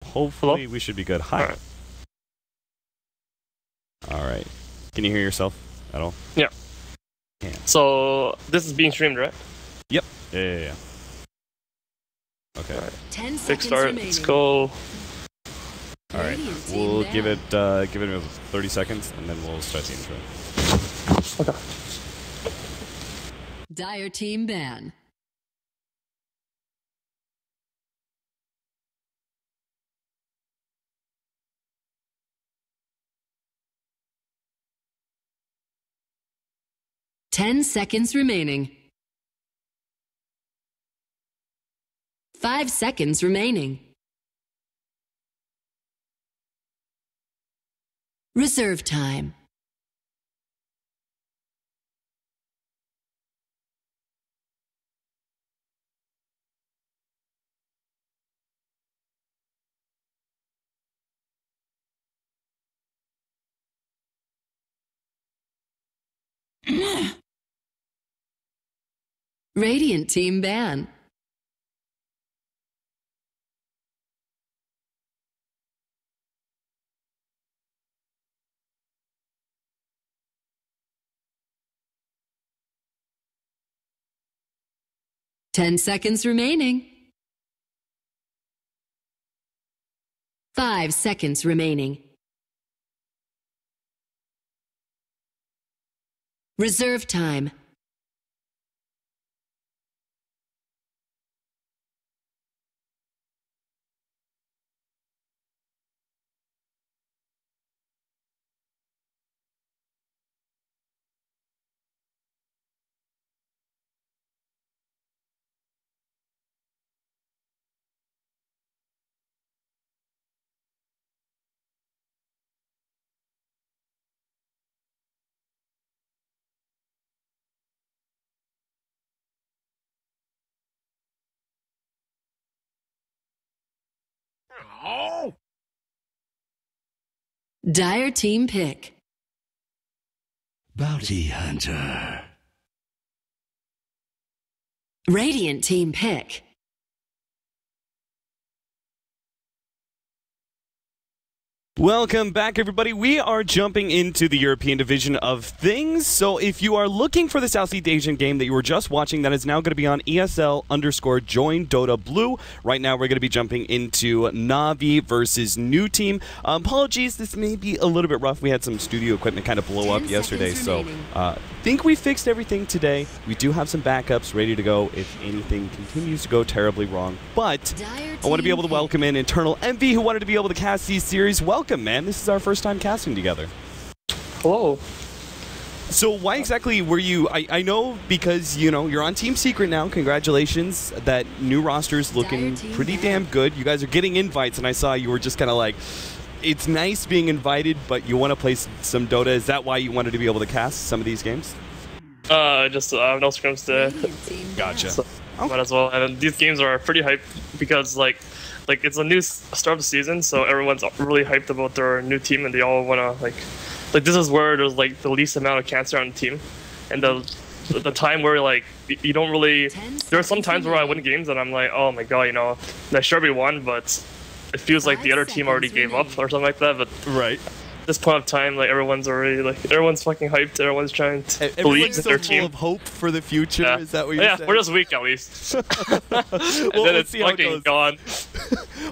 hopefully we should be good. Hi. All right. Can you hear yourself at all? Yeah. Yeah. So this is being streamed, right? Yep. Yeah. Okay. All right. 10 Big seconds start. remaining. Let's go. All right. We'll give it 30 seconds, and then we'll start the intro. Okay. Dire team ban. Ten seconds remaining. 5 seconds remaining. Reserve time. Radiant team ban. Ten seconds remaining. 5 seconds remaining. Reserve time. Oh! Dire team pick. Bounty Hunter. Radiant team pick. Welcome back, everybody. We are jumping into the European division of things. So if you are looking for the Southeast Asian game that you were just watching, that is now going to be on ESL_Join Dota Blue. Right now, we're going to be jumping into Navi versus New Team. Apologies, this may be a little bit rough. We had some studio equipment kind of blow up yesterday, so think we fixed everything today. We do have some backups ready to go if anything continues to go terribly wrong. But I want to be able to welcome in Internal Envy, who wanted to be able to cast these series. Welcome, man. This is our first time casting together. Hello. So why exactly were you... I know because, you know, you're on Team Secret now. Congratulations. That new roster's looking pretty damn good. You guys are getting invites, and I saw you were just kind of like... It's nice being invited, but you want to play some Dota. Is that why you wanted to be able to cast some of these games? Just no scrims there. Gotcha. So, might as well. And these games are pretty hyped because like it's a new start of the season, so everyone's really hyped about their new team, and they all wanna like this is where there's like the least amount of cancer on the team, and the time where like you don't really. There are some times where I win games and I'm like, oh my god, you know, I sure we won, but it feels like the other team already gave up or something like that. But right. At this point of time, like everyone's fucking hyped. Everyone's trying to believe in their team. Full of hope for the future. Yeah. Is that what you're saying? We're just weak at least. Well, then it's fucking gone.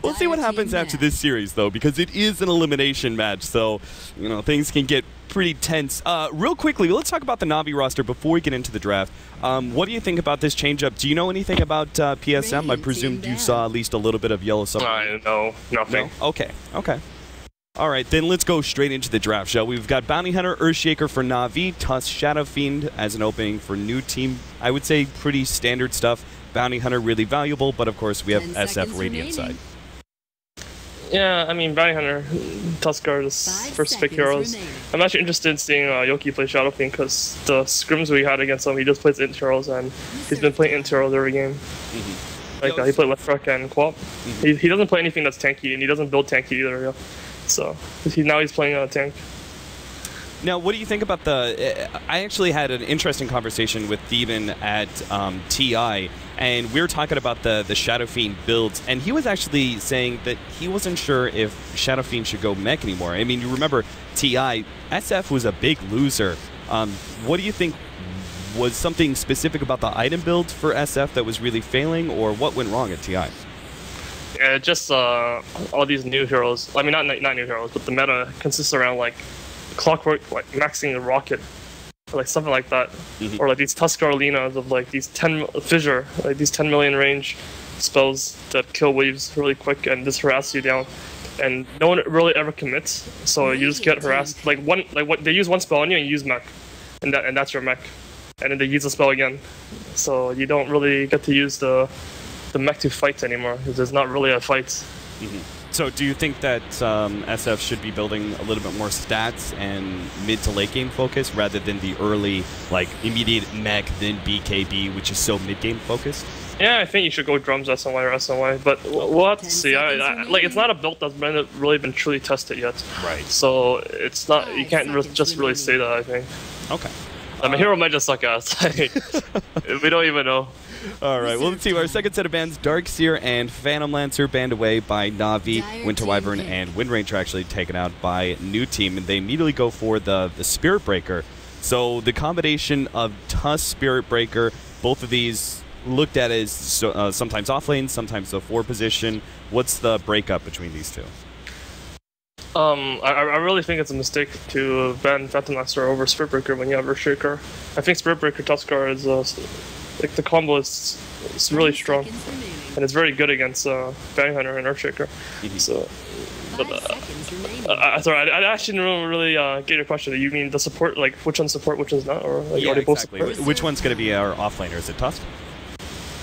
We'll see what happens after this series, though, because it is an elimination match, so you know things can get pretty tense. Real quickly, let's talk about the Navi roster before we get into the draft. What do you think about this change-up? Do you know anything about PSM? I presume you saw at least a little bit of Yellow Submarine. I know nothing. No? Okay. All right, then let's go straight into the draft, shall we? We've got Bounty Hunter, Earthshaker for Navi, Tusk, Shadow Fiend as an opening for New Team. I would say pretty standard stuff. Bounty Hunter really valuable, but of course we have SF Radiant side. Yeah, I mean, Bounty Hunter, Tusk are the first pick heroes. I'm actually interested in seeing Yoki play Shadow Fiend because the scrims we had against him, he just plays int heroes, and he's been playing int heroes every game. Like he played left rock and Quap. He doesn't play anything that's tanky, and he doesn't build tanky either. Yeah. So now he's playing a tank. Now, what do you think about the... I actually had an interesting conversation with Steven at TI, and we were talking about the Shadow Fiend builds, and he was actually saying that he wasn't sure if Shadow Fiend should go mech anymore. I mean, you remember TI, SF was a big loser. What do you think was something specific about the item build for SF that was really failing, or what went wrong at TI? Yeah, just all these new heroes. I mean, not new heroes, but the meta consists around like Clockwork, like maxing a rocket, or like something like that, or like these Tusker Arenas of like these 10 fissure, like these 10 million range spells that kill waves really quick and just harass you down, and no one really ever commits. So you just get harassed. Like what they use one spell on you and you use mech, and that's your mech, and then they use the spell again. So you don't really get to use the mech to fight anymore because there's not really a fight. So do you think that SF should be building a little bit more stats and mid to late game focus rather than the early, like, immediate mech, then BKB, which is so mid game focused? Yeah, I think you should go drums SNY or SNY, but we'll have to see. Like, it's not a build that's really been truly tested yet. Right. So it's not. You can't just really say that, I think. Okay. I mean, hero might just suck ass. Like, we don't even know. All right, well, let's see. Our second set of bans, Darkseer and Phantom Lancer, banned away by Na'Vi. Winter Wyvern and Wind Ranger actually taken out by New Team, and they immediately go for the Spirit Breaker. So the combination of Tusk, Spirit Breaker, both of these looked at as sometimes off lane, sometimes the 4 position. What's the breakup between these two? I really think it's a mistake to ban Phantom Lancer over Spirit Breaker when you have Earthshaker. I think Spirit Breaker Tuskar is like the combo is really strong, and it's very good against Bounty Hunter and Earthshaker. So, but sorry, I actually didn't really get your question. You mean the support, like which one's support, which one's not, or like yeah, are they both exactly. support? Which one's going to be our offlaner? Is it Tusk?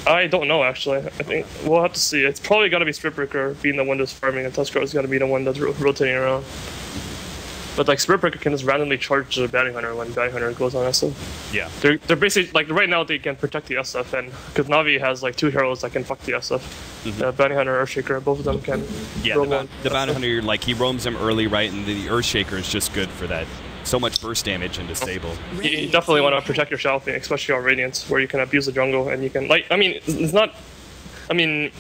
I don't know actually. I think we'll have to see. It's probably got to be Spirit Breaker being the one that's farming, and Tuskar is going to be the one that's rotating around. But like Spirit Breaker can just randomly charge the Bounty Hunter when Bounty Hunter goes on SF. Yeah. They're basically like right now they can protect the SF, and because Na'Vi has like 2 heroes that can fuck the SF. Bounty Hunter, Earthshaker, both of them can. Yeah, the Bounty Hunter, like he roams him early, right, and the Earthshaker is just good for that. So much burst damage and disable. You definitely want to protect your Shadow Fiend, especially on Radiance, where you can abuse the jungle and you can like. I mean, it's not. I mean.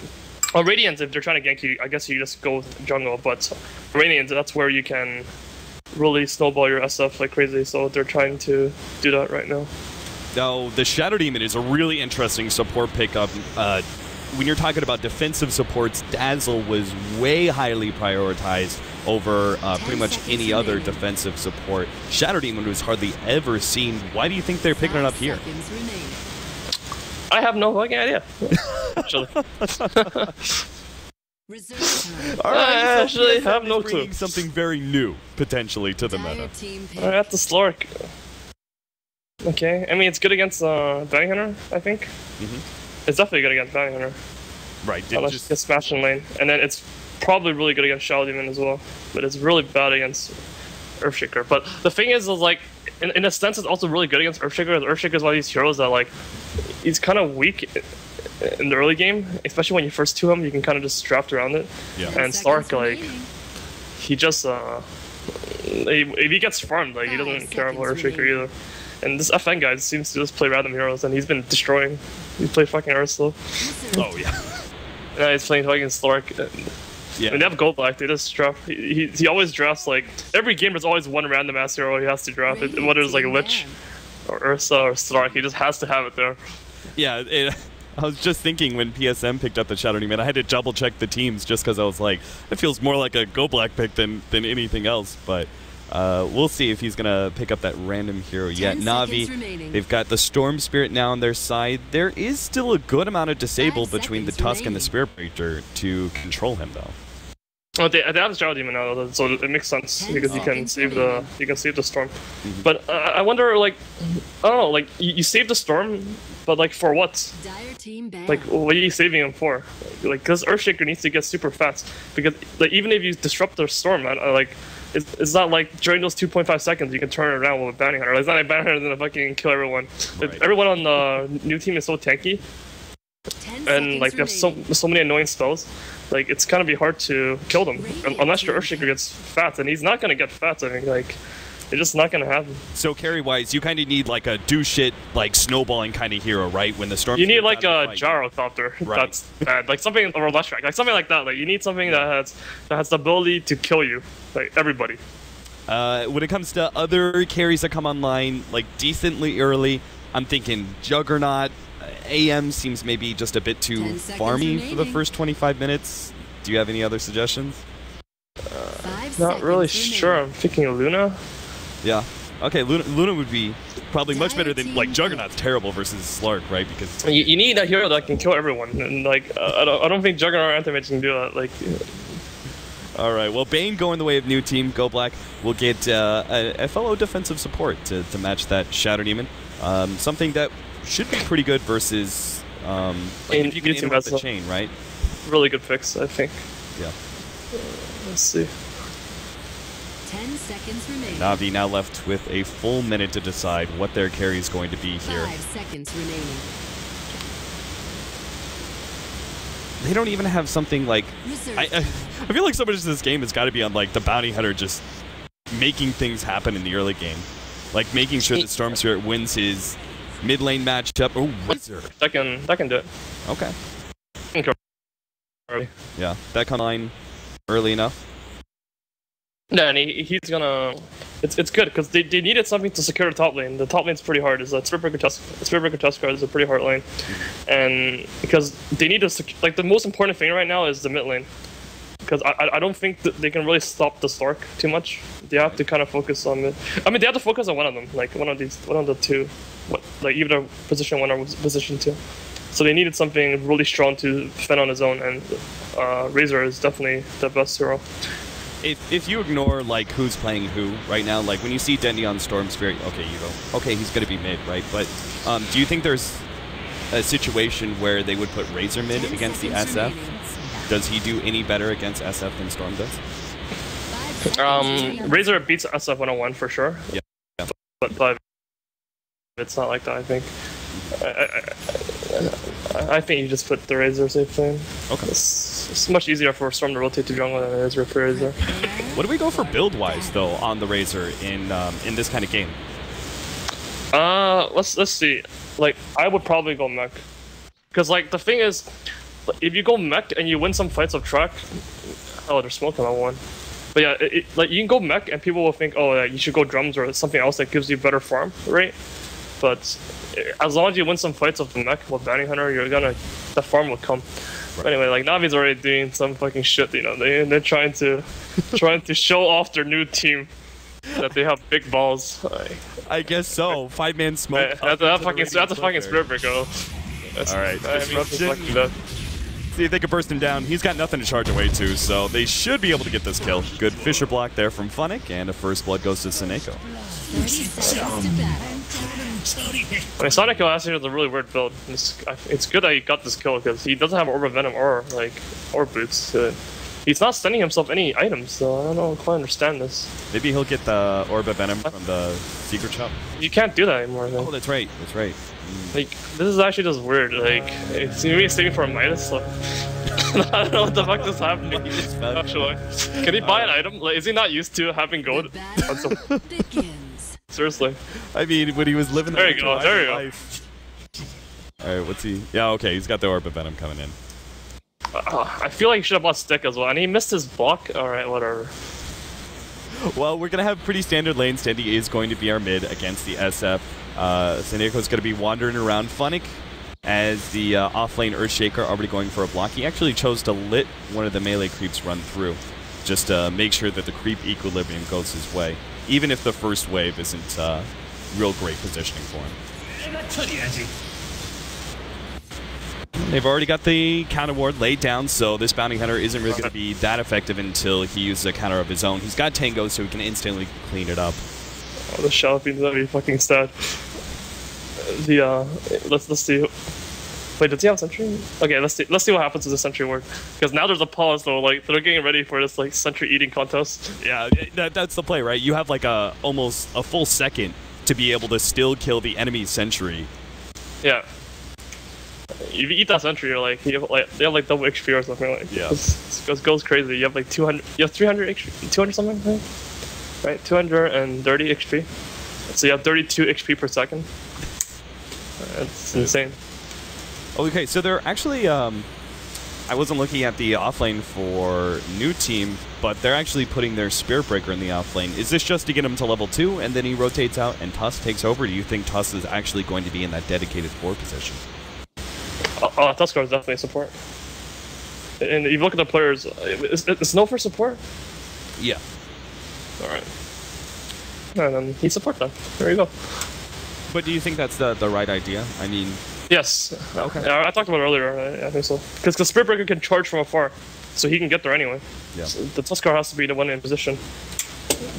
On Radiance, if they're trying to gank you, I guess you just go jungle. But Radiance, that's where you can really snowball your SF like crazy. So they're trying to do that right now. Now, the Shadow Demon is a really interesting support pickup. When you're talking about defensive supports, Dazzle was way highly prioritized over pretty much any other defensive support. Shadow Demon was hardly ever seen. Why do you think they're picking it up here? I have no fucking idea. Actually. All right, I actually have no clue. Bringing something very new, potentially, to the meta. I have to Slork. Okay, I mean, it's good against Bounty Hunter, I think. It's definitely good against Bounty Hunter. Right. Unless just get smashed in lane. And then it's probably really good against Shadow Demon as well. But it's really bad against Earthshaker. But the thing is like, in a sense, it's also really good against Earthshaker. Earthshaker is one of these heroes that, like, he's kind of weak in the early game. Especially when you first 2 him, you can kind of just draft around it. Yeah. And Stark, like, he just, if he gets farmed, like, he doesn't care about Earthshaker either. And this FN guy seems to just play random heroes, and he's been destroying. He's played fucking Ursula. Oh, yeah. Yeah, he's playing fucking Slork. Yeah. When they have Gold Black, they just draft. He always drafts, like, every game there's always one random ass hero he has to draft. Whether it's like Lich or Ursa or Slork, he just has to have it there. Yeah, I was just thinking when PSM picked up the Shadow Demon, I had to double check the teams just because I was like, it feels more like a Go Black pick than anything else, but. We'll see if he's going to pick up that random hero yet. Na'Vi, they've got the Storm Spirit now on their side. There is still a good amount of disable between the Tusk and the Spirit Breaker to control him, though. Oh, they have the Shadow Demon now, so it makes sense because you can save the Storm. But I wonder, like, I don't know, like you save the Storm, but like for what? Like, what are you saving him for? Like, because Earthshaker needs to get super fast. Because like even if you disrupt the Storm, like. It's not like during those 2.5 seconds you can turn it around with a Bounty Hunter. It's not like Bounty Hunter gonna fucking kill everyone. Right. Everyone on the new team is so tanky, and like they have so many annoying spells. Like it's gonna be hard to kill them unless your Earthshaker gets fat, and he's not gonna get fat. I think like It's just not gonna happen. So carry-wise, you kind of need like a do shit, like snowballing kind of hero, right? When the storm. You need like a gyrocopter. Right. That's bad. Like something or electric, like something like that. Like you need something that has the ability to kill you, like everybody. When it comes to other carries that come online, like decently early, I'm thinking Juggernaut. AM seems maybe just a bit too 10 seconds farmy for the remaining. first 25 minutes. Do you have any other suggestions? 5 Not really seconds sure. remaining. I'm thinking Luna. Yeah. Okay, Luna would be probably much better than, like, Team Juggernaut's terrible versus Slark, right? Because You need a hero that can kill everyone, and like I don't think Juggernaut or Anti-Mage can do that. Like. all right, well, Bane going the way of new team, Go Black. We'll get a fellow defensive support to match that Shadow Demon. Something that should be pretty good versus like if you can interrupt the chain, right? Really good fix, I think. Yeah. Let's see. 10 seconds remaining. Na'Vi now left with a full minute to decide what their carry is going to be here. 5 seconds remaining. They don't even have something like... Reserve I time. feel like so much of this game has got to be on like the bounty hunter just making things happen in the early game. Like making sure that Storm Spirit wins his mid lane matchup. Oh, Razor. That can do it. Okay. Early. Yeah, that come line early enough. Yeah, and he's gonna. It's good because they needed something to secure the top lane. The top lane's pretty hard. It's a Spiritbreaker Tusk card is a pretty hard lane, and because they need to like the most important thing right now is the mid lane. Because I don't think that they can really stop the Stark too much. They have to kind of focus on the. I mean, they have to focus on one of them, like one of the two, like either position 1 or position 2. So they needed something really strong to defend on his own, and Razor is definitely the best hero. If you ignore like who's playing who right now, like when you see Dendy on Storm Spirit, okay, you go, okay, he's gonna be mid, right? But do you think there's a situation where they would put Razor mid 10 against the seconds SF? remaining. Does he do any better against SF than Storm does? 5 seconds remaining. Razor beats SF 101 for sure. Yeah. But it's not like that. I think. I think you just put the Razor safe lane. Okay. It's much easier for Storm to rotate to jungle than it is for Razor. What do we go for build-wise though on the Razor in this kind of game? Let's see. Like I would probably go mech, because like the thing is, if you go mech and you win some fights of track, oh, there's smoke on that one. But yeah, like you can go mech and people will think, oh, you should go drums or something else that gives you better farm, right? But as long as you win some fights of the mech with bounty hunter, the farm will come. But anyway, like Navi's already doing some fucking shit, you know. They're trying to show off their new team that they have big balls. I guess so. 5-man smoke. That's a fucking Spiritbreaker. All right, Disruption. see if they can burst him down. He's got nothing to charge away to, so they should be able to get this kill. Good Fisher block there from Funnick, and a first blood goes to Seneko. 30 seconds to battle. I mean, Sonic last year was a really weird build. It's good that he got this kill because he doesn't have Orb of Venom or boots. He's not sending himself any items, so I don't know if I understand this. Maybe he'll get the Orb of Venom from the Secret Shop. You can't do that anymore. Oh, that's right. That's right. Like, this is actually just weird. Like, it's really saving for a Midas. So. I don't know what the fuck is happening. Actually, can he buy an item? Like, is he not used to having gold? The battle begins. Seriously. I mean, when he was living There you go, there you go. life. All right, what's he? Yeah, okay, he's got the Orb of Venom coming in. I feel like he should have bought Stick as well, and he missed his block. Alright, whatever. Well, we're going to have pretty standard lanes. Standy is going to be our mid against the SF. Seneco's going to be wandering around. Funnick, as the off-lane Earthshaker, already going for a block. He actually chose to let one of the melee creeps run through, just to make sure that the creep equilibrium goes his way, even if the first wave isn't real great positioning for him. They've already got the counter ward laid down, so this bounty hunter isn't really going to be that effective until he uses a counter of his own. He's got Tango, so he can instantly clean it up. Oh, the Shadow Beam's gonna be fucking sad. Let's see. Wait, does he have Sentry? Okay, let's see what happens to the Sentry ward. Because now there's a pause though, like they're getting ready for this like Sentry eating contest. Yeah, that's the play, right? You have like almost a full second to be able to still kill the enemy sentry. Yeah. If you eat that Sentry, you're like, they have like double HP or something like. Yeah. It goes crazy. You have like 200. You have 300 HP, 200 something. Right? right? 230 HP. So you have 32 HP per second. That's insane. Okay, so they're actually, I wasn't looking at the offlane for new team, but they're actually putting their Spirit Breaker in the offlane. Is this just to get him to level 2, and then he rotates out and Tusk takes over? Do you think Tusk is actually going to be in that dedicated 4 position? Tusk is definitely support. And if you look at the players, it's no for support? Yeah. Alright. And then he support them. There you go. But do you think that's the right idea? I mean... Yes. Okay. Yeah, I talked about it earlier. I think so. Because the Spirit Breaker can charge from afar, so he can get there anyway. Yeah. So the Tuskar has to be the one in position.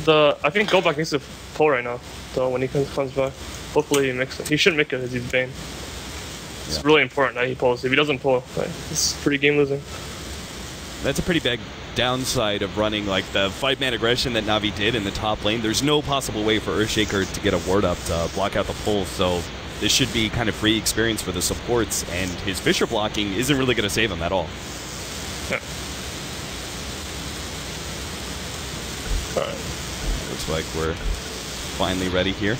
I think Goldback needs to pull right now. So when he comes back, hopefully he makes it. He should make it as he's Bane. It's really important that he pulls. If he doesn't pull, like, it's pretty game losing. That's a pretty big downside of running like the 5-man aggression that Navi did in the top lane. There's no possible way for Earthshaker to get a ward up to block out the pull, so this should be kind of free experience for the supports, and his Fissure blocking isn't really going to save him at all. Yeah. Alright. Looks like we're finally ready here.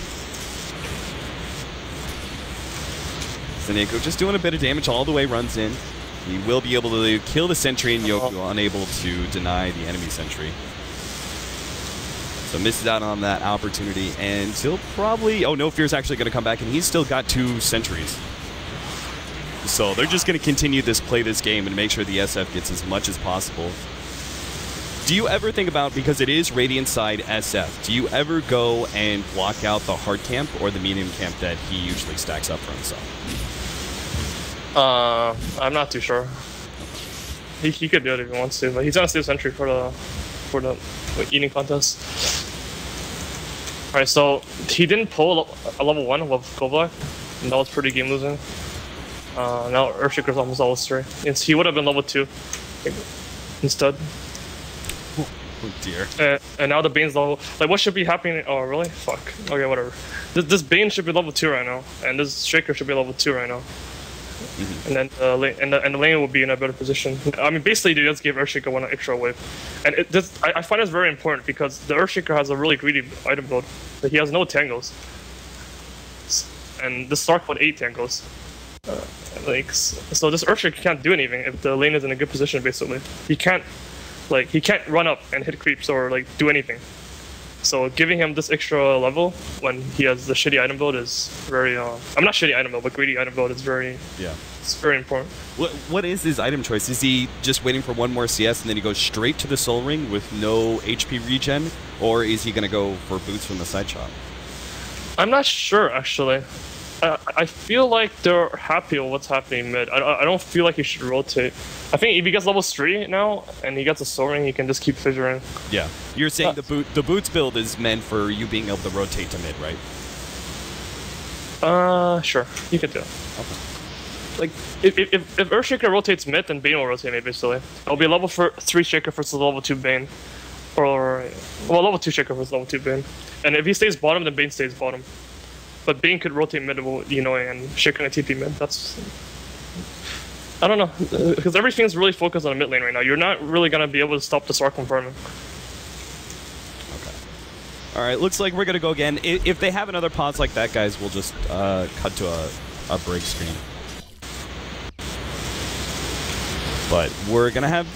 Seneko just doing a bit of damage all the way, runs in. He will be able to kill the sentry, and Yoku unable to deny the enemy sentry. So misses out on that opportunity, and he'll probably... Oh, No Fear's actually going to come back, and he's still got 2 sentries. So they're just going to continue play this game and make sure the SF gets as much as possible. Do you ever think about, because it is Radiant side SF, do you ever go and block out the hard camp or the medium camp that he usually stacks up for himself? I'm not too sure. He could do it if he wants to, but he's gonna save sentry for the eating contest. Alright, so he didn't pull a level 1 with Goldblack, and that was pretty game losing. Now Earthshaker's almost level 3. He would have been level 2 instead. Oh dear. And now the Bane's level... Like, what should be happening... Oh, really? Fuck. Okay, whatever. This Bane should be level 2 right now, and this Shaker should be level 2 right now. And then the lane will be in a better position. I mean, basically, they just gave Earthshaker 1 extra wave. And I find this very important because the Earthshaker has a really greedy item build. He has no tangos. And the Stark put 8 tangos. So this Earthshaker can't do anything if the lane is in a good position, basically. He can't run up and hit creeps or, like, do anything. So giving him this extra level when he has the shitty item build is very... I'm not shitty item build, but greedy item build is very... Yeah. It's very important. What is his item choice? Is he just waiting for 1 more CS and then he goes straight to the Soul Ring with no HP regen? Or is he going to go for boots from the side shot? I'm not sure, actually. I feel like they're happy with what's happening mid. I don't feel like he should rotate. I think if he gets level 3 now and he gets a Soul Ring, he can just keep fissuring. Yeah. You're saying the boots build is meant for you being able to rotate to mid, right? Sure. You could do it. Okay. Like, if Earthshaker rotates mid, then Bane will rotate mid, basically. It'll be level 3 Shaker versus level 2 Bane. Or, well, level 2 Shaker versus level 2 Bane. And if he stays bottom, then Bane stays bottom. But Bane could rotate mid, you know, and Shaker and TP mid. That's... I don't know, because everything's really focused on the mid lane right now. You're not really going to be able to stop the Sark from farming. Okay. Alright, looks like we're going to go again. If they have another pause like that, guys, we'll just cut to a break screen. But we're going to have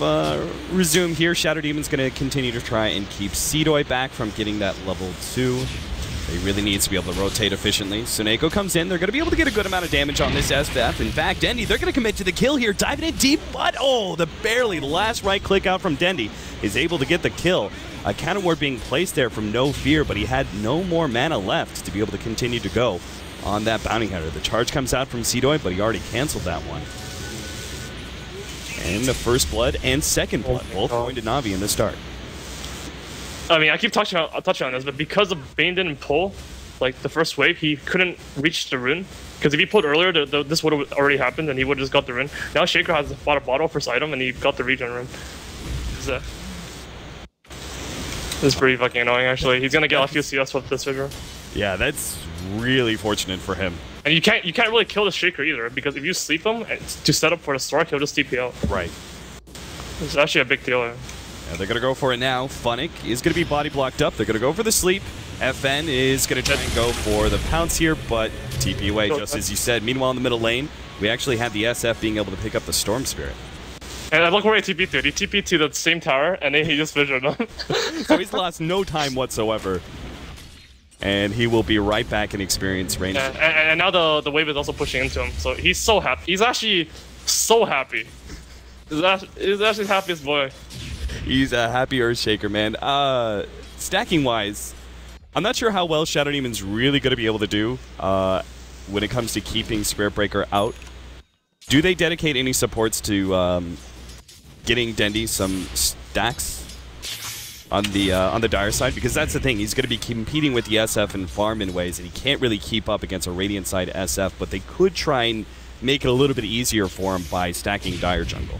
resume here. Shadow Demon's going to continue to try and keep Seedoy back from getting that level 2. He really needs to be able to rotate efficiently. Suneko comes in. They're going to be able to get a good amount of damage on this SF. In fact, Dendy, they're going to commit to the kill here. Diving in deep, but oh, the last right click out from Dendy is able to get the kill. A counter ward being placed there from No Fear, but he had no more mana left to be able to continue to go on that bounty hunter. The charge comes out from Seedoy, but he already canceled that one. And the first blood and second blood, both going to Navi in the start. I mean, I keep touching on this, but because of Bane didn't pull, like, the first wave, he couldn't reach the rune. Because if he pulled earlier, this would have already happened, and he would have just got the rune. Now Shaker has bought a bottle first item, and he got the regen rune. This is pretty fucking annoying, actually. He's gonna get a few CS with this figure. Yeah, that's really fortunate for him. And you can't really kill the Shaker either, because if you sleep him to set up for the Stark, he'll just TP out. Right. It's actually a big deal. Yeah, they're going to go for it now. Funnick is going to be body blocked up. They're going to go for the sleep. FN is going to try and go for the pounce here, but TP away, just as you said. Meanwhile, in the middle lane, we actually have the SF being able to pick up the Storm Spirit. And look where he TP'd to. He TP'd to the same tower, and then he just visioned him. So he's lost no time whatsoever. And he will be right back in experience range. And now the wave is also pushing into him, so he's so happy. He's actually so happy. He's actually the happiest boy. He's a happy Earthshaker, man. Stacking-wise, I'm not sure how well Shadow Demon's really going to be able to do when it comes to keeping Spirit Breaker out. Do they dedicate any supports to getting Dendi some stacks on the Dire side? Because that's the thing, he's going to be competing with the SF and farm in ways, and he can't really keep up against a Radiant side SF, but they could try and make it a little bit easier for him by stacking Dire jungle.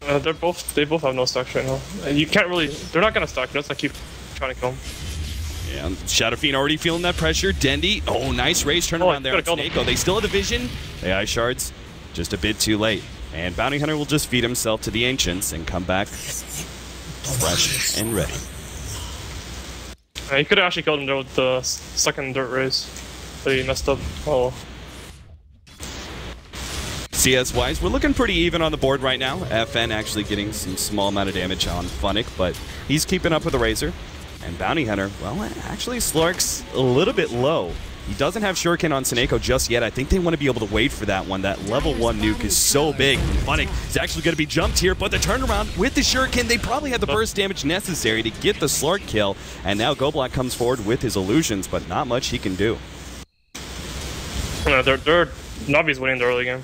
They both have no stacks right now. You can't really. They're not gonna stack. They're just gonna keep trying to kill him. Yeah, Shadow Fiend already feeling that pressure. Dendi, oh, nice raise turnaround there on Snako. They still have the vision. The Ice Shards, just a bit too late. And Bounty Hunter will just feed himself to the Ancients and come back fresh and ready. He could have actually killed him there with the second dirt raise, but he messed up. Oh. CS-wise, we're looking pretty even on the board right now. FN actually getting some small amount of damage on Funnick, but he's keeping up with the Razor. And Bounty Hunter, well, actually Slark's a little bit low. He doesn't have Shuriken on Snako just yet. I think they want to be able to wait for that one. That level 1 nuke is so big. Funnick is actually going to be jumped here, but the turnaround with the Shuriken, they probably have the burst damage necessary to get the Slark kill. And now Goblock comes forward with his illusions, but not much he can do. Navi's winning the early game.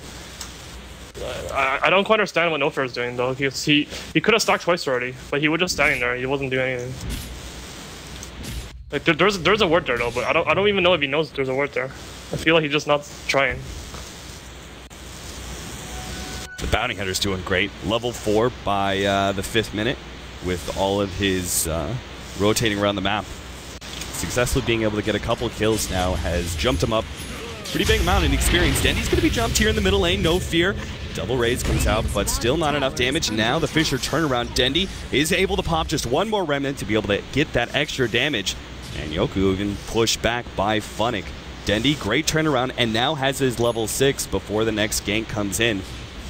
I don't quite understand what Nofair is doing though. He could have stacked twice already, but he was just standing there. He wasn't doing anything. Like there's a word there though, but I don't even know if he knows there's a word there. I feel like he's just not trying. The Bounty Hunter's doing great. Level 4 by the 5th minute with all of his rotating around the map. Successfully being able to get a couple kills now has jumped him up pretty big amount in experience. Dendi's going to be jumped here in the middle lane, no fear. Double raise comes out, but still not enough damage. Now the Fisher turnaround. Dendi is able to pop just one more remnant to be able to get that extra damage. And Yoku even pushed back by Funnick. Dendi, great turnaround, and now has his level 6 before the next gank comes in.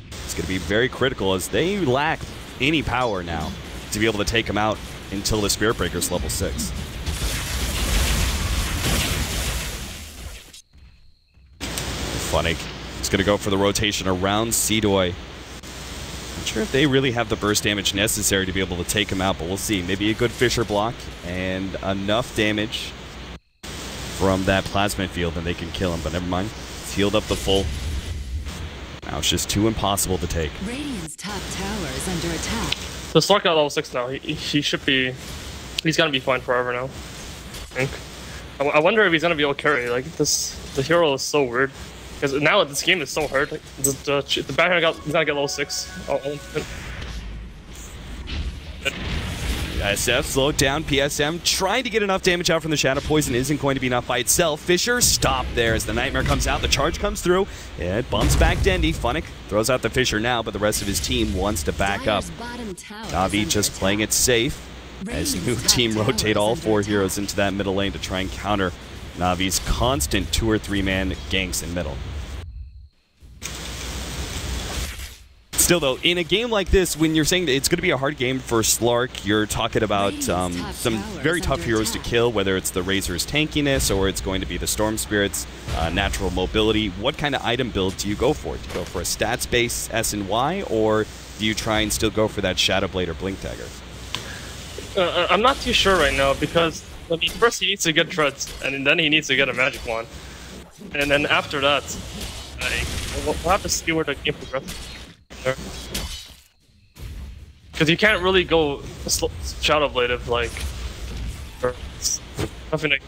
It's going to be very critical as they lack any power now to be able to take him out until the Spirit Breaker's level 6. Funnick is going to go for the rotation around Seedoy. Not sure if they really have the burst damage necessary to be able to take him out, but we'll see. Maybe a good Fisher block and enough damage from that plasma field and they can kill him, but never mind. He's healed up the full. Now it's just too impossible to take. Radiant's top tower is under attack. So Slark got level 6 now. He should be. He's gonna be fine forever now. I think. I wonder if he's gonna be able to carry. Like this, the hero is so weird. Because now this game is so hard. Like, the background he's gonna get level 6. SF slowed down. PSM trying to get enough damage out from the Shadow Poison isn't going to be enough by itself. Fisher stopped there as the Nightmare comes out. The charge comes through. It bumps back Dendi. Funnick throws out the Fisher now, but the rest of his team wants to back up. Navi just playing it safe as new team rotate all 4 heroes into that middle lane to try and counter Navi's constant 2 or 3 man ganks in middle. Still though, in a game like this, when you're saying that it's going to be a hard game for Slark, you're talking about some very tough heroes to kill, whether it's the Razor's tankiness or it's going to be the Storm Spirit's natural mobility. What kind of item build do you go for? Do you go for a stats-based S and Y, or do you try and still go for that Shadow Blade or Blink Dagger? I'm not too sure right now because first he needs to get Treads, and then he needs to get a Magic Wand. And then after that, we'll have to see where the game progresses. Because you can't really go Shadow Blade if, like,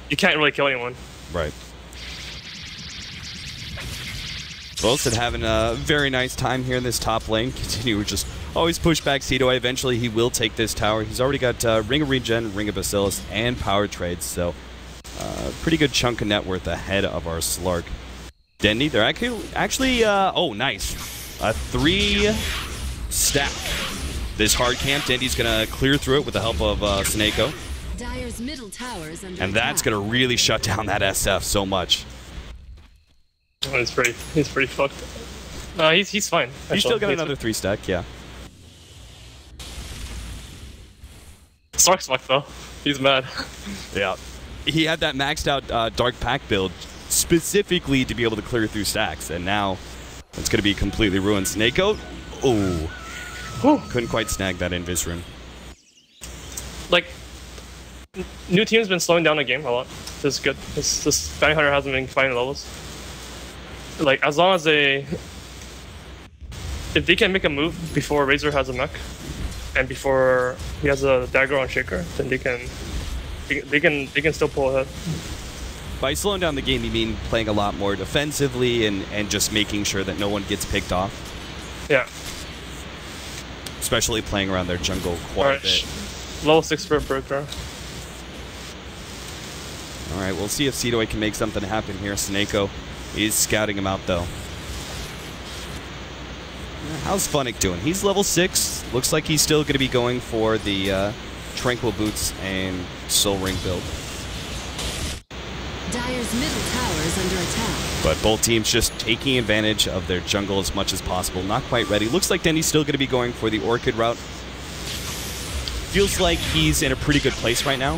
you can't really kill anyone. Right. Wilson having a very nice time here in this top lane. Continue just always push back Seedoy. Eventually he will take this tower. He's already got Ring of Regen, Ring of Bacillus, and Power Trades, so pretty good chunk of net worth ahead of our Slark. Dendi, they're actually oh, nice. A 3 stack this hard camp. Dendy's going to clear through it with the help of Snako. Dire's middle tower is under And that's attack. going to really shut down that SF so much. Oh, he's pretty fucked. No, he's fine. He's still got another 3-stack, yeah. Stark's fucked though. He's mad. Yeah. He had that maxed out Dark Pack build specifically to be able to clear through stacks, and now it's going to be completely ruined. Snako, oh, couldn't quite snag that Invis rune. Like, new team's been slowing down the game a lot. This is good. This Bounty Hunter hasn't been finding levels. Like, as long as if they can make a move before Razor has a mech, and before he has a dagger on Shaker, then they can still pull ahead. By slowing down the game, you mean playing a lot more defensively and just making sure that no one gets picked off? Yeah. Especially playing around their jungle quite a bit. Level 6 Spirit Breaker. Alright, we'll see if Cedoy can make something happen here. Snako is scouting him out, though. How's Funnick doing? He's level 6. Looks like he's still going to be going for the Tranquil Boots and Soul Ring build. Dire's middle tower is under attack. But both teams just taking advantage of their jungle as much as possible. Not quite ready. Looks like Denny's still going to be going for the Orchid route. Feels like he's in a pretty good place right now,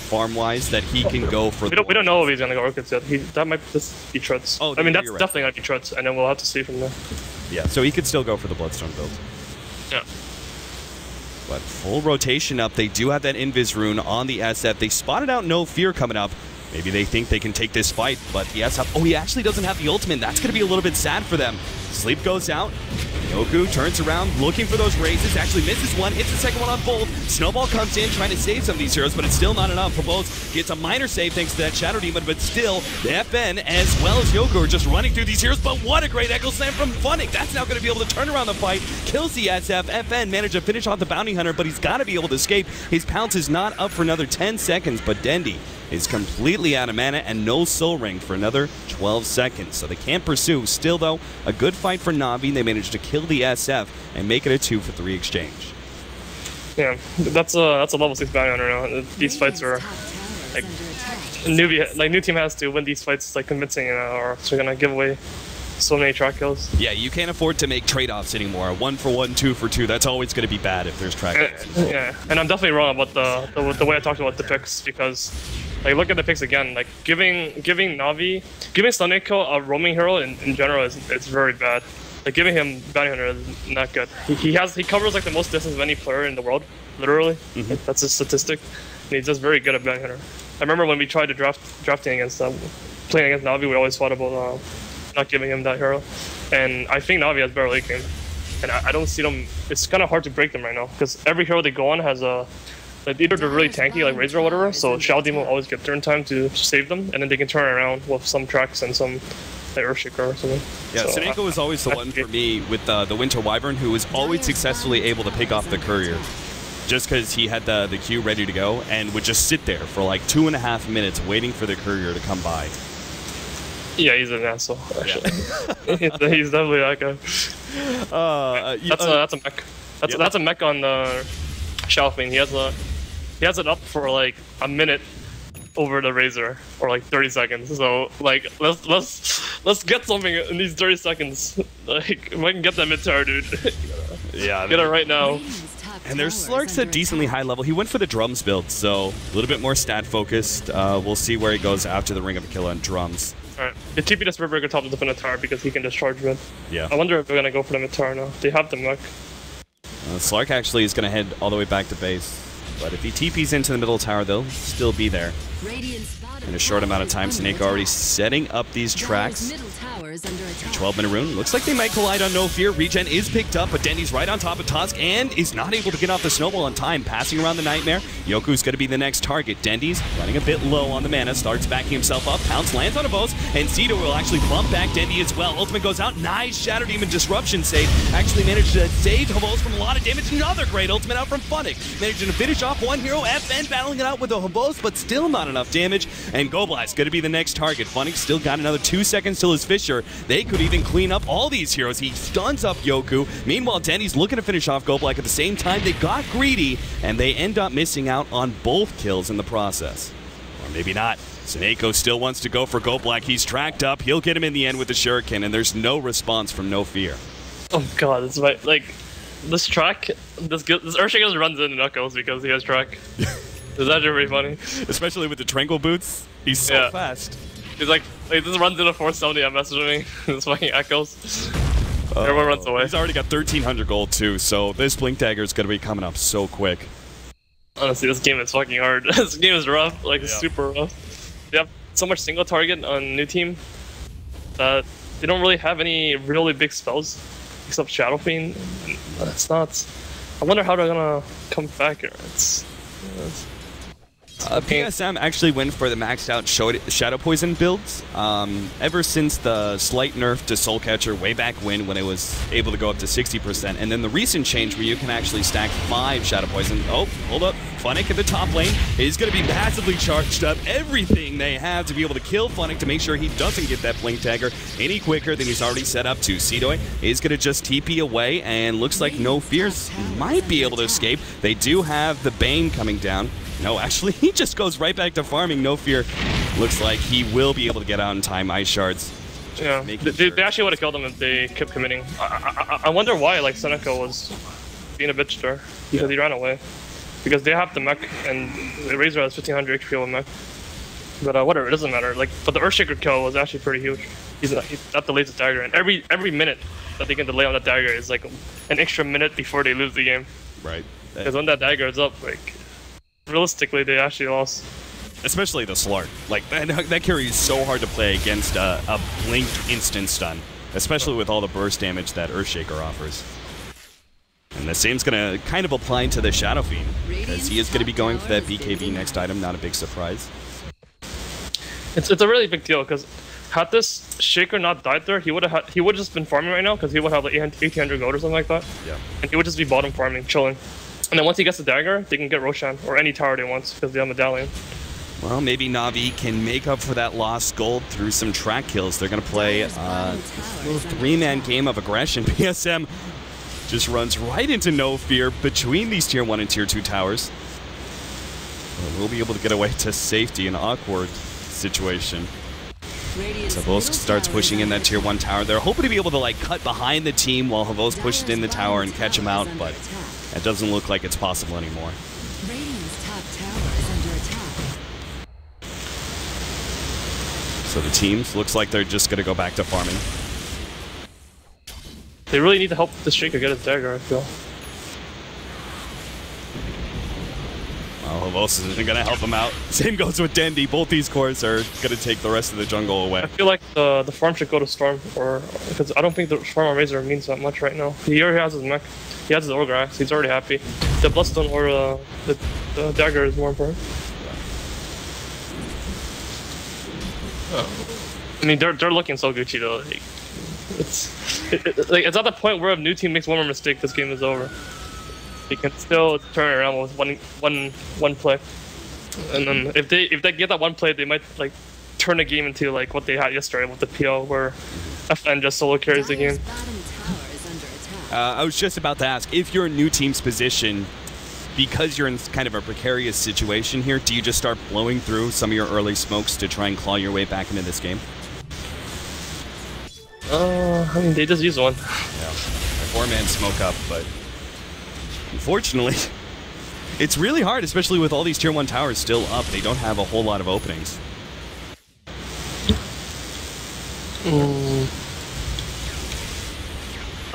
farm-wise, that he can go for. We don't know if he's gonna go Orchids yet. That might just be Treads. Oh, I mean, that's you're right. definitely gonna be Treads, and then we'll have to see from there. Yeah, so he could still go for the Bloodstone build. Yeah. But full rotation up. They do have that Invis rune on the SF. They spotted out No Fear coming up. Maybe they think they can take this fight, but the SF... Oh, he actually doesn't have the ultimate. That's going to be a little bit sad for them. Sleep goes out. Yoku turns around, looking for those raises. Actually misses one, hits the second one on both. Snowball comes in, trying to save some of these heroes, but it's still not enough for both. Gets a minor save thanks to that Shadow Demon, but still, the FN as well as Yoku are just running through these heroes. But what a great Echo Slam from Funnick. That's now going to be able to turn around the fight. Kills the SF. FN managed to finish off the Bounty Hunter, but he's got to be able to escape. His pounce is not up for another 10 seconds, but Dendy is completely out of mana and no Soul Ring for another 12 seconds. So they can't pursue. Still, though, a good fight for Na'Vi. They managed to kill the SF and make it a 2-for-3 exchange. Yeah, that's a level 6 Bounty Hunter now. These fights are like new team has to win these fights like convincing, or they're gonna give away so many track kills. Yeah, you can't afford to make trade-offs anymore. 1-for-1, 2-for-2. That's always going to be bad if there's track kills. Yeah, and I'm definitely wrong about the way I talked about the picks, because like look at the picks again. Like giving Na'Vi, giving Suneko a roaming hero in general is very bad. Like giving him Bounty Hunter is not good. He covers like the most distance of any player in the world, literally. Like, that's a statistic, and he's just very good at Bounty Hunter. I remember when we tried to drafting against playing against Na'Vi, we always fought about not giving him that hero, and I think Na'Vi has better late game, and I don't see them. It's kind of hard to break them right now because every hero they go on has a like either they're really tanky like Razor or whatever, so Shadow Demon will always get turn time to save them, and then they can turn around with some tracks and some like Earthshaker or something. Yeah, so, Suneko was always the one for me with the Winter Wyvern who was always successfully able to pick off the Courier. Just because he had the Q ready to go and would just sit there for like 2.5 minutes waiting for the Courier to come by. Yeah, he's an asshole, actually. Yeah. He's definitely that guy. That's a mech. That's a mech on the Shelfing. He has it up for like a minute over the Razor, or like 30 seconds. So like let's get something in these 30 seconds. Like if I can get that mid-tower, dude. Yeah, get it right now. And their Slark's at decently high level. He went for the drums build, so a little bit more stat focused. We'll see where he goes after the Ring of Aquila on drums. Alright, the TP the Spirit Breaker top to defend the tower because he can discharge mid. Yeah. I wonder if they're gonna go for the mid-tower now. They have the mech. Slark actually is going to head all the way back to base. But if he TPs into the middle tower, they'll still be there. In a short amount of time, Snake already setting up these tracks. 12-minute rune. Looks like they might collide on No Fear. Regen is picked up, but Dendy's right on top of Tusk and is not able to get off the snowball on time. Passing around the Nightmare. Yoku's going to be the next target. Dendy's running a bit low on the mana. Starts backing himself up. Pounce lands on a boss, and Cedo will actually bump back Dendy as well. Ultimate goes out. Nice Shadow Demon disruption save. Actually managed to save Havos from a lot of damage. Another great ultimate out from Funnick. Managing to finish finish off one hero. FN battling it out with the Hobos, but still not enough damage. And Goblast going to be the next target. Funnick still got another 2 seconds till his Fisher. They could even clean up all these heroes. He stuns up Yoku. Meanwhile, Denny's looking to finish off Goblak at the same time. They got greedy, and they end up missing out on both kills in the process. Or maybe not. Seneko still wants to go for Goblak. He's tracked up. He'll get him in the end with the Shuriken, and there's no response from No Fear. Oh god, it's my this track. This Earthshaker just runs into Knuckles because he has track. It's actually pretty funny. Especially with the Triangle boots. He's so fast. He's like this runs into 470. I'm messaging me. This fucking echoes. Everyone runs away. He's already got 1,300 gold too, so this Blink Dagger is going to be coming up so quick. Honestly, this game is fucking hard. This game is rough, like super rough. They have so much single target on new team that they don't really have any really big spells except Shadow Fiend. It's not. I wonder how they're gonna come back here. PSM actually went for the maxed out Shadow Poison builds ever since the slight nerf to Soul Catcher way back when it was able to go up to 60%, and then the recent change where you can actually stack 5 Shadow Poison. Oh, hold up. Funnick at the top lane is going to be massively charged up. Everything they have to be able to kill Funnick to make sure he doesn't get that Blink Dagger any quicker than he's already set up to. Seedoi is going to just TP away, and looks like No Fears might be able to escape. They do have the Bane coming down. No, actually, he just goes right back to farming. No Fear looks like he will be able to get out in time. Ice Shards. Yeah, they actually would have killed him if they kept committing. I wonder why, like, Seneko was being a bitch there. Because he ran away. Because they have the mech, and the Razor has 1500 HP with mech. But whatever, it doesn't matter. Like, but the Earthshaker kill was actually pretty huge. That delays the dagger, and every minute that they can delay on that dagger is like an extra minute before they lose the game. Right. Because when that dagger is up, like, realistically, they actually lost. Especially the Slark. Like, that carry is so hard to play against a blink instant stun. Especially with all the burst damage that Earthshaker offers. And the same's going to kind of apply to the Shadow Fiend, because he is going to be going for that BKB next item, not a big surprise. It's a really big deal, because had this Shaker not died there, he would have just been farming right now, because he would have like 1800 gold or something like that. Yeah. And he would just be bottom farming, chilling. And then once he gets the dagger, they can get Roshan, or any tower they want, because they have Medallion. Well, maybe Na'Vi can make up for that lost gold through some track kills. They're going to play a little 3-man game of aggression. PSM just runs right into No Fear between these Tier 1 and Tier 2 towers. We'll be able to get away to safety in an awkward situation. Havosk starts pushing in that Tier 1 tower. They're hoping to be able to like cut behind the team while Havosk pushes in the tower and catch him out, but that doesn't look like it's possible anymore. So the teams looks like they're just going to go back to farming. They really need to help the Shaker get his dagger, I feel. Well, Havosk isn't going to help him out. Same goes with Dendi. Both these cores are going to take the rest of the jungle away. I feel like the farm should go to Storm, because I don't think the farm on Razor means that much right now. He already has his mech. He has his Ogre, he's already happy. The Bloodstone or the dagger is more important. I mean, they're looking so Gucci though. Like, it's at the point where if new team makes one more mistake, this game is over. They can still turn it around with one play, and then if they get that one play, they might like turn the game into like what they had yesterday with the PL, where FN just solo carries the game. I was just about to ask, if you're in new team's position, because you're in kind of a precarious situation here, do you just start blowing through some of your early smokes to try and claw your way back into this game? I mean, they just use one. Yeah, a 4-man smoke up, but unfortunately, it's really hard, especially with all these Tier 1 towers still up. They don't have a whole lot of openings.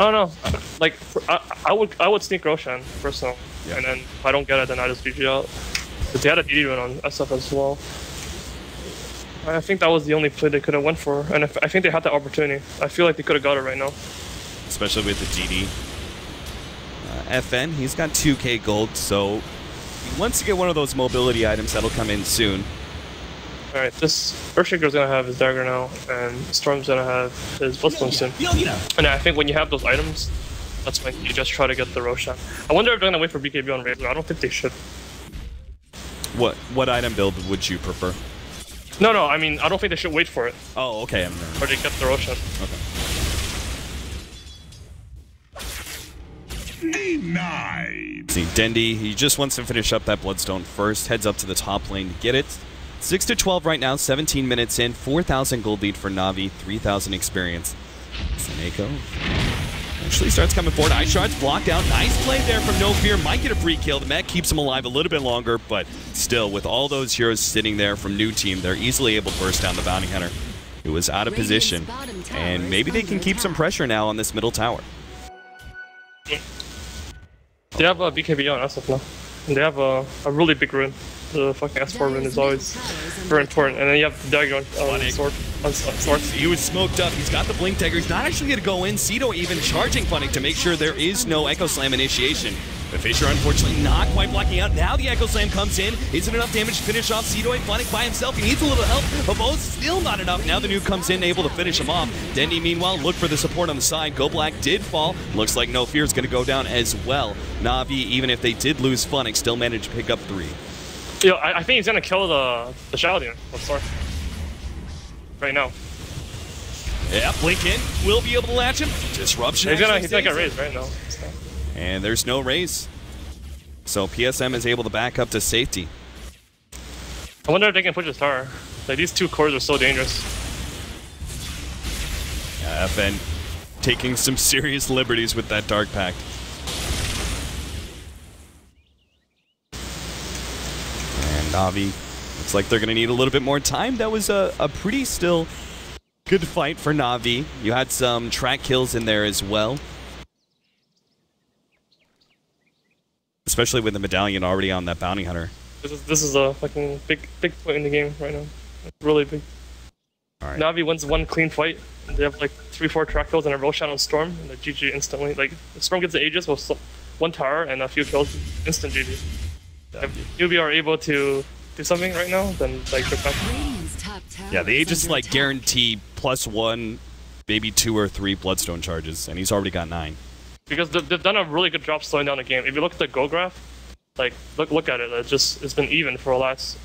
I don't know. Like, I would sneak Roshan personally, and then if I don't get it, then I just GG out. Because they had a DD run on SF as well. I think that was the only play they could have went for, and I think they had the opportunity. I feel like they could have got it right now. Especially with the DD. FN, he's got 2k gold, so he wants to get one of those mobility items that'll come in soon. Alright, this Earthshaker's gonna have his dagger now, and Storm's gonna have his Bloodstone soon. And I think when you have those items, that's when you just try to get the Roshan. I wonder if they're gonna wait for BKB on Razor. I don't think they should. What item build would you prefer? No, I mean, I don't think they should wait for it. Oh, okay. Or they get their ocean. Okay. Denied. See, Dendi, he just wants to finish up that Bloodstone first. Heads up to the top lane to get it. 6-12 right now, 17 minutes in, 4,000 gold lead for Na'Vi, 3,000 experience. Seneko actually starts coming forward. Ice Shards blocked out. Nice play there from No Fear. Might get a free kill. The mech keeps him alive a little bit longer, but still, with all those heroes sitting there from new team, they're easily able to burst down the Bounty Hunter, who was out of position. And maybe they can keep some pressure now on this middle tower. They have a BKB on SF now. And they have a really big rune. The fucking S4 rune is always very important. And then you have the dagger on sword. He was smoked up. He's got the blink dagger. He's not actually going to go in. Cito even charging Funnick to make sure there is no Echo Slam initiation. But Fisher, unfortunately, not quite blocking out. Now the Echo Slam comes in. Isn't enough damage to finish off Cito and Funnick by himself. He needs a little help, but both still not enough. Now the nuke comes in, able to finish him off. Dendi, meanwhile, look for the support on the side. Go Black did fall. Looks like No Fear is going to go down as well. Na'Vi, even if they did lose Funnick, still managed to pick up 3. Yo, I think he's gonna kill the Shadow Demon of Star. Right now. Yeah, blink in. Will be able to latch him. Disruption. He's gonna get raised right now. And there's no raise. So PSM is able to back up to safety. I wonder if they can push his tower. Like, these two cores are so dangerous. FN taking some serious liberties with that Dark Pact. Na'Vi, looks like they're going to need a little bit more time. That was a pretty still good fight for Na'Vi. You had some track kills in there as well. Especially with the medallion already on that Bounty Hunter. This is a fucking big point in the game right now. It's really big. All right. Na'Vi wins one clean fight. They have like 3-4 track kills and a Roshan on Storm, and the GG instantly. Like, if Storm gets the Aegis with 1 tower and a few kills, instant GG. If UB are able to do something right now, then like they're back. Yeah, the Aegis like guarantee +1, maybe 2 or 3 Bloodstone charges, and he's already got 9. Because they've done a really good job slowing down the game. If you look at the goal graph, like look at it. It's been even for the last.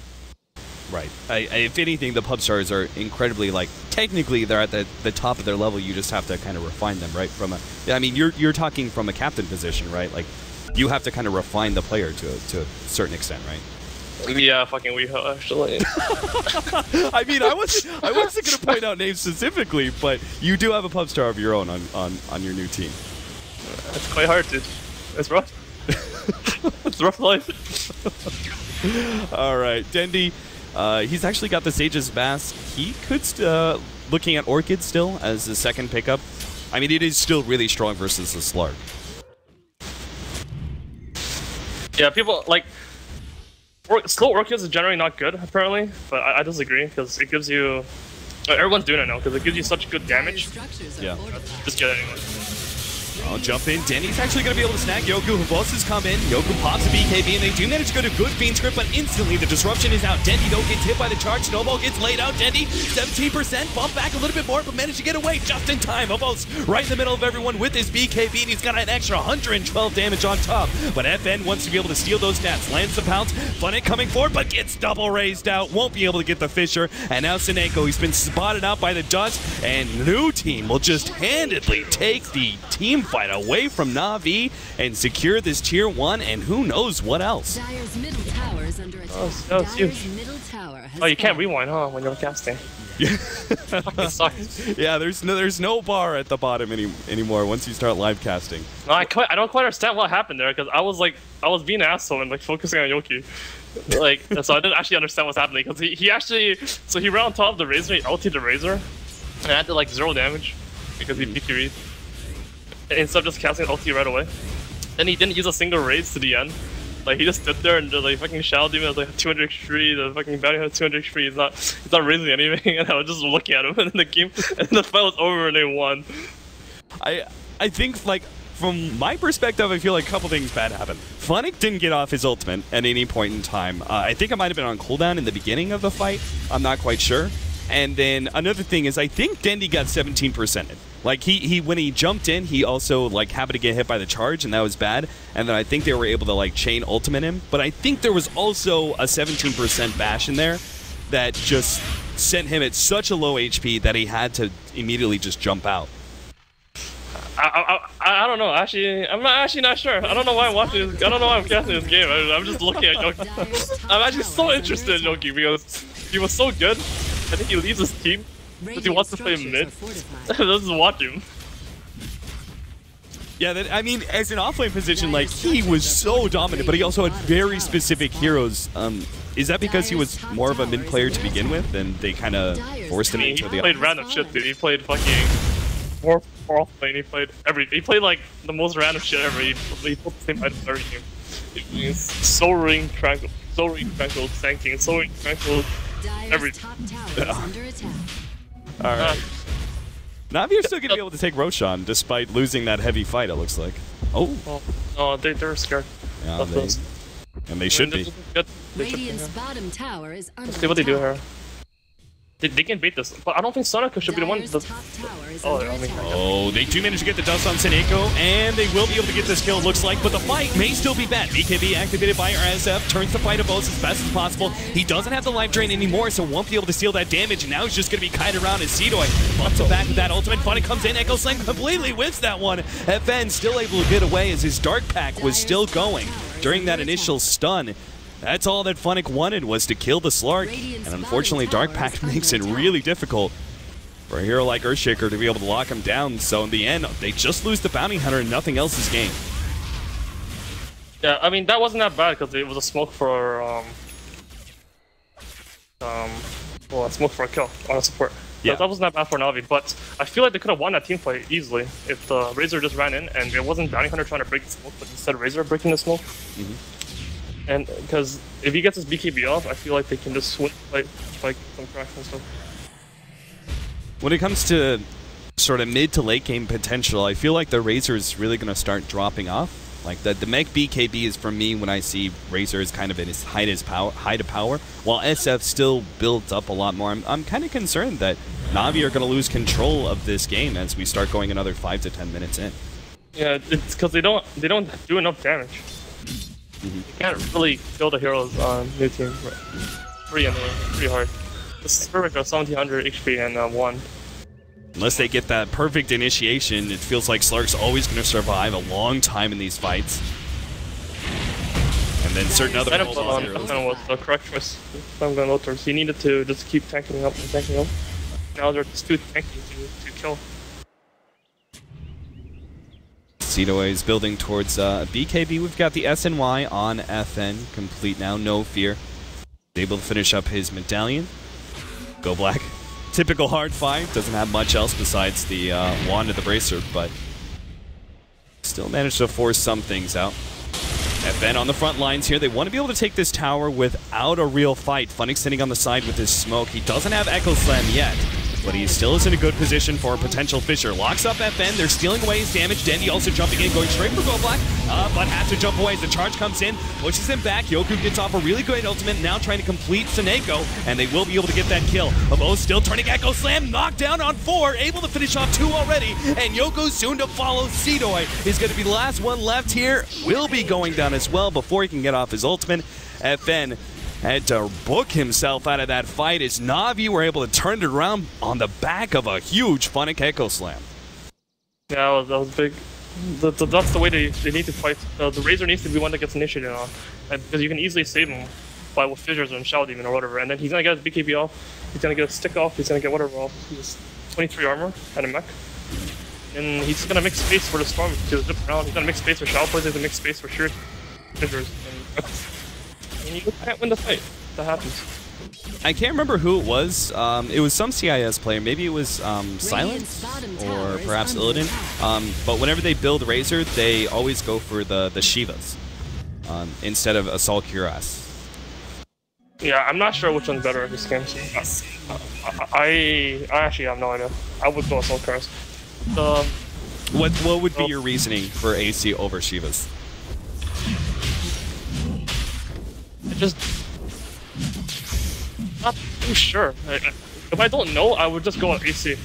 Right. If anything, the pub stars are incredibly, like, technically they're at the top of their level. You just have to kind of refine them, right? I mean, you're talking from a captain position, right? Like, you have to kind of refine the player to a certain extent, right? Yeah, fucking Weho, actually. I mean, I wasn't going to point out names specifically, but you do have a pub star of your own on your new team. It's quite hard, dude. It's rough. It's rough life. All right, Dendi. He's actually got the Sage's Mask. He could, looking at Orchid still as the second pickup. I mean, it is still really strong versus the Slark. Yeah, people, like, slow Orchids is generally not good, apparently, but I disagree, because it gives you... everyone's doing it now, because it gives you such good damage. Yeah. Just get it anyway. I'll jump in. Denny's actually going to be able to snag Yoku. Hibos's come in. Yoku pops a BKB, and they do manage to go to good Fiend script, but instantly the disruption is out. Dendy, though, gets hit by the charge. Snowball gets laid out. Dendy, 17%. Bump back a little bit more, but managed to get away just in time. Hibos right in the middle of everyone with his BKB, and he's got an extra 112 damage on top. But FN wants to be able to steal those stats. Lands the pounce. Funnick coming forward, but gets double raised out. Won't be able to get the Fisher. And now Seneko, he's been spotted out by the dust, and new team will just handedly take the team fight away from Na'Vi and secure this tier 1, and who knows what else. Dire's middle tower is under attack. That's huge. Dire's middle tower has Oh, you can't fallen. rewind, huh, when you're casting. Fucking sucks. Yeah, there's no bar at the bottom anymore once you start live casting. No, I don't quite understand what happened there, because I was being an asshole and like focusing on Yoki. Like, so I didn't actually understand what's happening, because he actually, so he ran on top of the Razor, he ulted the Razor, and I had to like 0 damage, because he PQ'd. Instead of just casting ulti right away. Then he didn't use a single raise to the end. Like, he just stood there and the like fucking Shadow Demon has like 200 XP, the fucking Bounty has 200 XP, he's not raising anything, and I was just looking at him and the game, and the fight was over and they won. I think, like, from my perspective, I feel like a couple things bad happened. Funnick didn't get off his ultimate at any point in time. I think it might have been on cooldown in the beginning of the fight. I'm not quite sure. And then another thing is I think Dendi got 17%. Like he when he jumped in, he also like happened to get hit by the charge, and that was bad. And then I think they were able to like chain ultimate him. But I think there was also a 17% bash in there that just sent him at such a low HP that he had to immediately just jump out. I don't know. Actually, I'm not sure. I don't know why I'm watching this. I don't know why I'm casting this game. I'm just looking at Yoki. I'm actually so interested in Yoki because he was so good. I think he leaves his team because he wants to play mid. Let's watch him. Yeah, I mean, as an offlane position, like, he was so dominant, but he also had very specific heroes. Is that because he was more of a mid player to begin with, and they kind of forced him into the... He played random shit, dude. He played fucking... fourth lane. He played like the most random shit ever. He played the same item every game. He's soaring tranquil, tanking, soaring tranquil, everything. Alright. Na'Vi are still going to be able to take Roshan despite losing that heavy fight, it looks like. Oh, they're scared. Yeah, and they should be. Radiant's bottom tower is under Let's see what they do here. They can beat this, but I don't think Sonica should be the one. Oh, they do manage to get the dust on Seneko, and they will be able to get this kill, it looks like, but the fight may still be bad. BKB activated by RSF, turns the fight of both as best as possible. He doesn't have the life drain anymore, so won't be able to steal that damage, and now he's just going to be kited around as Seedoi bumps him back with that ultimate. Funny comes in, Echo Slam completely whiffs that one. FN still able to get away as his Dark Pack was still going during that initial stun. That's all that Funnick wanted, was to kill the Slark, and unfortunately Dark Pack makes it really difficult for a hero like Earthshaker to be able to lock him down, so in the end, they just lose the Bounty Hunter and nothing else is gained. Yeah, I mean, that wasn't that bad because it was a smoke for, a smoke for a kill on a support. Yeah. That wasn't that bad for Na'Vi, but I feel like they could have won that team fight easily if the Razor just ran in and it wasn't Bounty Hunter trying to break the smoke, but instead Razor breaking the smoke. And because if he gets his BKB off, I feel like they can just swing like some cracks and stuff. When it comes to sort of mid to late game potential, I feel like the Razor is really going to start dropping off. Like the mech BKB is for me when I see Razor is kind of in his height of power, while SF still builds up a lot more. I'm kind of concerned that Na'Vi are going to lose control of this game as we start going another 5 to 10 minutes in. Yeah, it's because they don't do enough damage. You can't really kill the heroes on new team. Pretty hard. This is perfect on 1700 HP and 1. Unless they get that perfect initiation, it feels like Slark's always going to survive a long time in these fights. And then certain other heroes. Was the correct choice. I'm going Lothar. He needed to just keep tanking up and tanking up. Now they're just too tanky to kill. Seedoi is building towards BKB. We've got the SNY on FN, complete now, no fear. Able to finish up his medallion. Go Black. Typical hard fight, doesn't have much else besides the wand of the bracer, but still managed to force some things out. FN on the front lines here. They want to be able to take this tower without a real fight. Funnick sitting on the side with his smoke. He doesn't have Echo Slam yet, but he still is in a good position for a potential Fissure. Locks up FN, they're stealing away his damage. Dendy also jumping in, going straight for Go Black, but has to jump away as the charge comes in, pushes him back. Yoku gets off a really great ultimate, now trying to complete Seneko, and they will be able to get that kill. Abo still turning Echo Slam, knocked down on 4, able to finish off 2 already, and Yoko soon to follow. Seedoi is going to be the last one left here, will be going down as well before he can get off his ultimate. FN had to book himself out of that fight as Na'Vi were able to turn it around on the back of a huge Funnick Echo Slam. Yeah, that was big. That's the way they need to fight. The Razor needs to be one that gets initiated on, because you can easily save him by with Fissures and Shout Demon or whatever, and then he's gonna get his BKB off, he's gonna get a stick off, he's gonna get whatever off. He's 23 armor and a mech. And he's gonna make space for the Storm to zip around, he's gonna make space for Shout Poison, he's gonna make space for Sheer Fissures. And you can't win the fight. That happens. I can't remember who it was. It was some CIS player. Maybe it was Silence or perhaps Illidan. But whenever they build Razor, they always go for the Shivas instead of Assault Cuirass. Yeah, I'm not sure which one's better in this game. So I actually have no idea. I would go Assault Cuirass. What would be your reasoning for AC over Shivas? Just not too sure. If I don't know, I would just go with AC.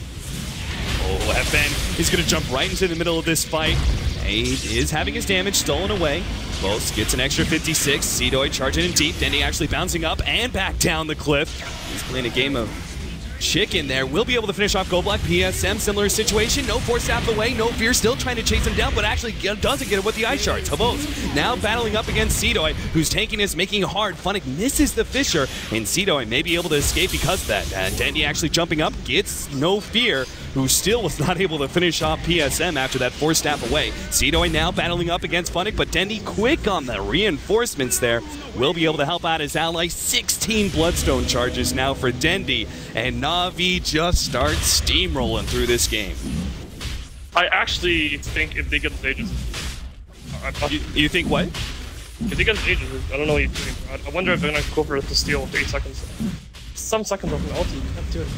Oh, FN is going to jump right into the middle of this fight. He is having his damage stolen away. Both gets an extra 56. Seedoy charging in deep. Dendy actually bouncing up and back down the cliff. He's playing a game of chicken there. Will be able to finish off GoBlack. PSM, similar situation. No force staff away. No fear. Still trying to chase him down, but actually doesn't get it with the ice shards. Havos now battling up against Seedoy, who's tanking this, making it hard. Funnick misses the Fisher, and Seedoy may be able to escape because of that. And Dendy actually jumping up, gets no fear, who still was not able to finish off PSM after that force staff away. Seedoy now battling up against Funnick, but Dendy quick on the reinforcements there. Will be able to help out his ally. 16 Bloodstone charges now for Dendy, and Na'Vi just starts steamrolling through this game. I actually think if they get the Aegis... You think what? If they get the Aegis, I don't know what you think. I wonder if they're going to go for the steal with 8 seconds. Some seconds of an ulti, you can't do it.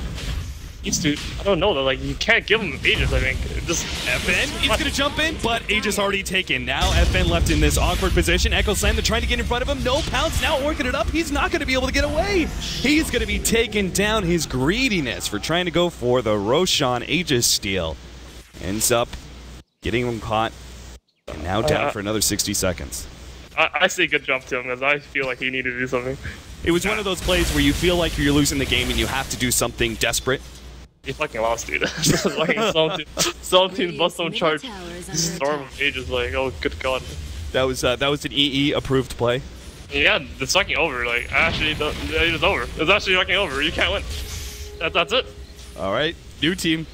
I don't know though, like, you can't give him Aegis, I think. Just FN, he's going to jump in, but Aegis already taken. Now FN left in this awkward position. Echo Slam, they're trying to get in front of him. No pounce, now working it up. He's not going to be able to get away. He's going to be taken down. His greediness for trying to go for the Roshan Aegis steal ends up getting him caught. And now down for another 60 seconds. I say good job to him, because I feel like he needed to do something. It was one of those plays where you feel like you're losing the game and you have to do something desperate. He fucking lost, dude. Fucking 17 Bloodstone charge. Storm of Aegis, like, oh, good god. That was an EE approved play. Yeah, it's fucking over. Like, actually, it's over. It's actually fucking over. You can't win. That's it. All right, new team.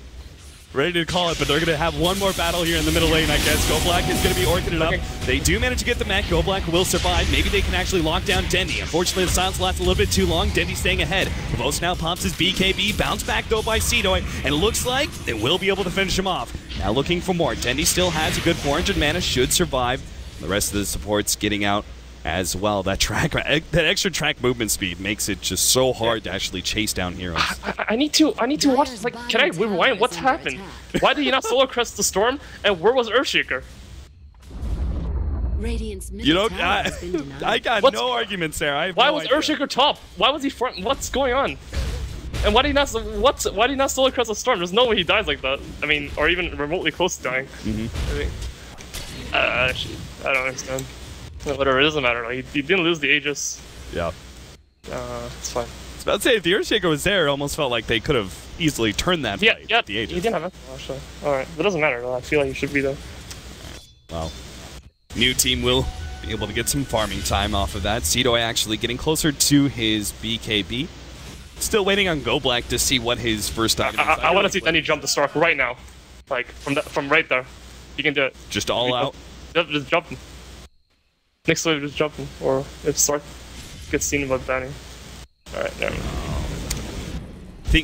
Ready to call it, but they're going to have one more battle here in the middle lane, I guess. GoBlack is going to be orching it up. They do manage to get the mech. GoBlack will survive. Maybe they can actually lock down Dendy. Unfortunately, the silence lasts a little bit too long. Dendy staying ahead. Havos now pops his BKB. Bounce back, though, by Seedoy. And it looks like they will be able to finish him off. Now looking for more. Dendy still has a good 400 mana. Should survive. The rest of the supports getting out as well. That extra track movement speed makes it just so hard to actually chase down heroes. I need to watch this. Like, can I rewind? What's happened? Why did he not solo crest the storm? And where was Earthshaker? You know, I got no arguments there. Why was Earthshaker top? Why was he front? What's going on? And why did he not solo crest the storm? There's no way he dies like that. I mean, or even remotely close to dying. Actually, I don't understand. Whatever, it doesn't matter. Like, he didn't lose the Aegis. Yeah. It's fine. I was about to say, if the Earthshaker was there, it almost felt like they could have easily turned that fight with the Aegis. He didn't have it, actually. Alright, it doesn't matter, though. I feel like he should be there. Well, new team will be able to get some farming time off of that. Seedoy actually getting closer to his BKB. Still waiting on GoBlack to see what his first item is. I want to see Denny jump the Stark right now. Like, from right there. You can do it. Just all out? Just jump him. Next wave, just jump him. Or if Stark gets seen about Danny. Alright, never mind.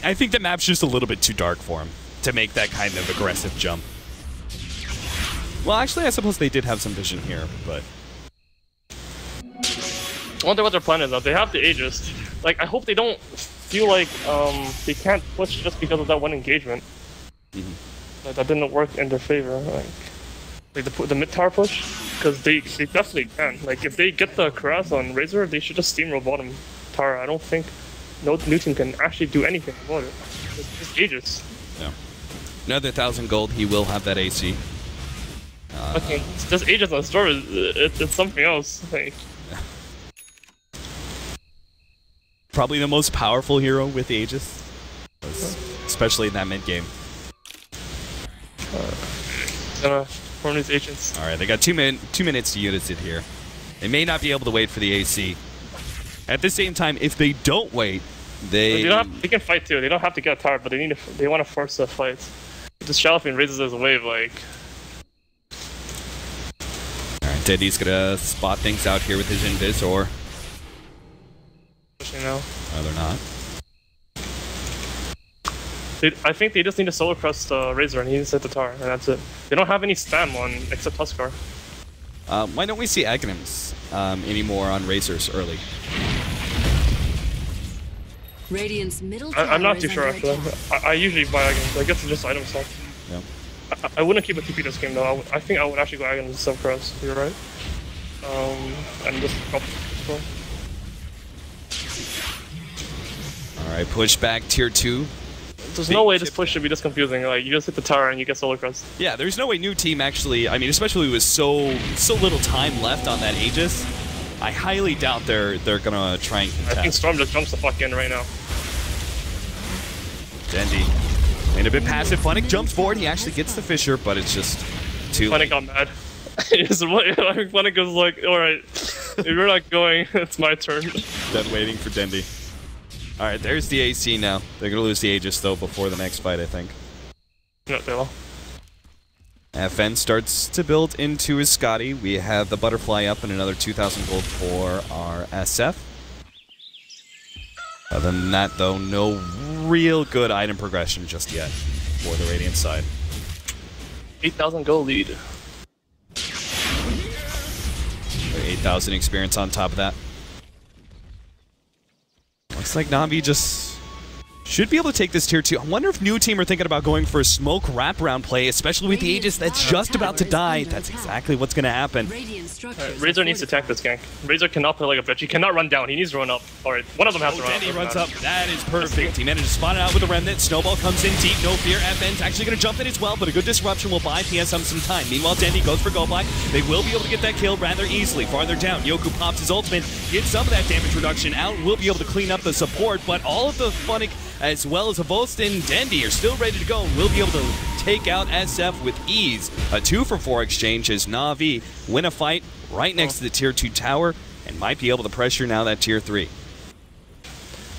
I think the map's just a little bit too dark for him to make that kind of aggressive jump. Well, actually, I suppose they did have some vision here, but... I wonder what their plan is now. They have the Aegis. Like, I hope they don't feel like they can't push just because of that one engagement. Like, that didn't work in their favor. Like the mid tower push, because they definitely can. Like, if they get the Karaz on Razor, they should just steamroll bottom tower. I don't think no new team can actually do anything about it. It's just Aegis. Yeah. Another 1,000 gold. He will have that AC. Okay, just Aegis on the store. It's something else. Like. Probably the most powerful hero with Aegis, especially in that mid game. Form these agents. All right, they got 2 minutes to use it here. They may not be able to wait for the AC. At the same time, if they don't wait, they can fight too. They don't have to get tired, but they want to force the fight. If the Shalfin raises as a wave, like. All right, Dendy's gonna spot things out here with his invis, or. No, they're not. I think they just need to solo crest Razor and he needs to hit the tower, and that's it. They don't have any spam on except Tuskar. Why don't we see Aghanims anymore on Razors early? Radiant's middle I'm not too sure actually. I usually buy Aghanims. I guess it's just item stuff. Yeah. I wouldn't keep a TP this game though. I think I would actually go Aghanims instead of Cross. You're right. And just drop the All right, push back tier 2. there's no way this push should be this confusing. Like, you just hit the tower and you get Solar Crest. Yeah, there's no way new team actually, I mean, especially with so little time left on that Aegis, I highly doubt they're gonna try and contest. I think Storm just jumps the fuck in right now. Dendy. And a bit passive. Funnick jumps forward. He actually gets the Fissure, but it's just too Funnick got mad. Funnick was like, alright, if you're not going, it's my turn. Done waiting for Dendy. Alright, there's the AC now. They're going to lose the Aegis, though, before the next fight, I think. No, they will. FN starts to build into his Scotty. We have the Butterfly up and another 2,000 gold for our SF. Other than that, though, no real good item progression just yet for the Radiant side. 8,000 gold lead. 8,000 experience on top of that. Looks like Na'Vi just should be able to take this tier 2. I wonder if new team are thinking about going for a smoke wraparound play, especially with the Aegis that's just about to die. That's exactly what's going to happen. Razor needs to tank this gank. Razor cannot play like a bitch. He cannot run down. He needs to run up. Alright, one of them has to run up. Dendy runs up. That is perfect. He managed to spot it out with a Remnant. Snowball comes in deep. No fear. FN's actually going to jump in as well, but a good disruption will buy PSM some time. Meanwhile, Dendy goes for Go Black. They will be able to get that kill rather easily. Farther down, Yoku pops his ultimate, gets some of that damage reduction out, will be able to clean up the support, but all of the Funnick as well as Avost and Dendy are still ready to go and will be able to take out SF with ease. A 2-for-4 exchange as Na'Vi win a fight right next to the tier 2 tower and might be able to pressure now that tier 3.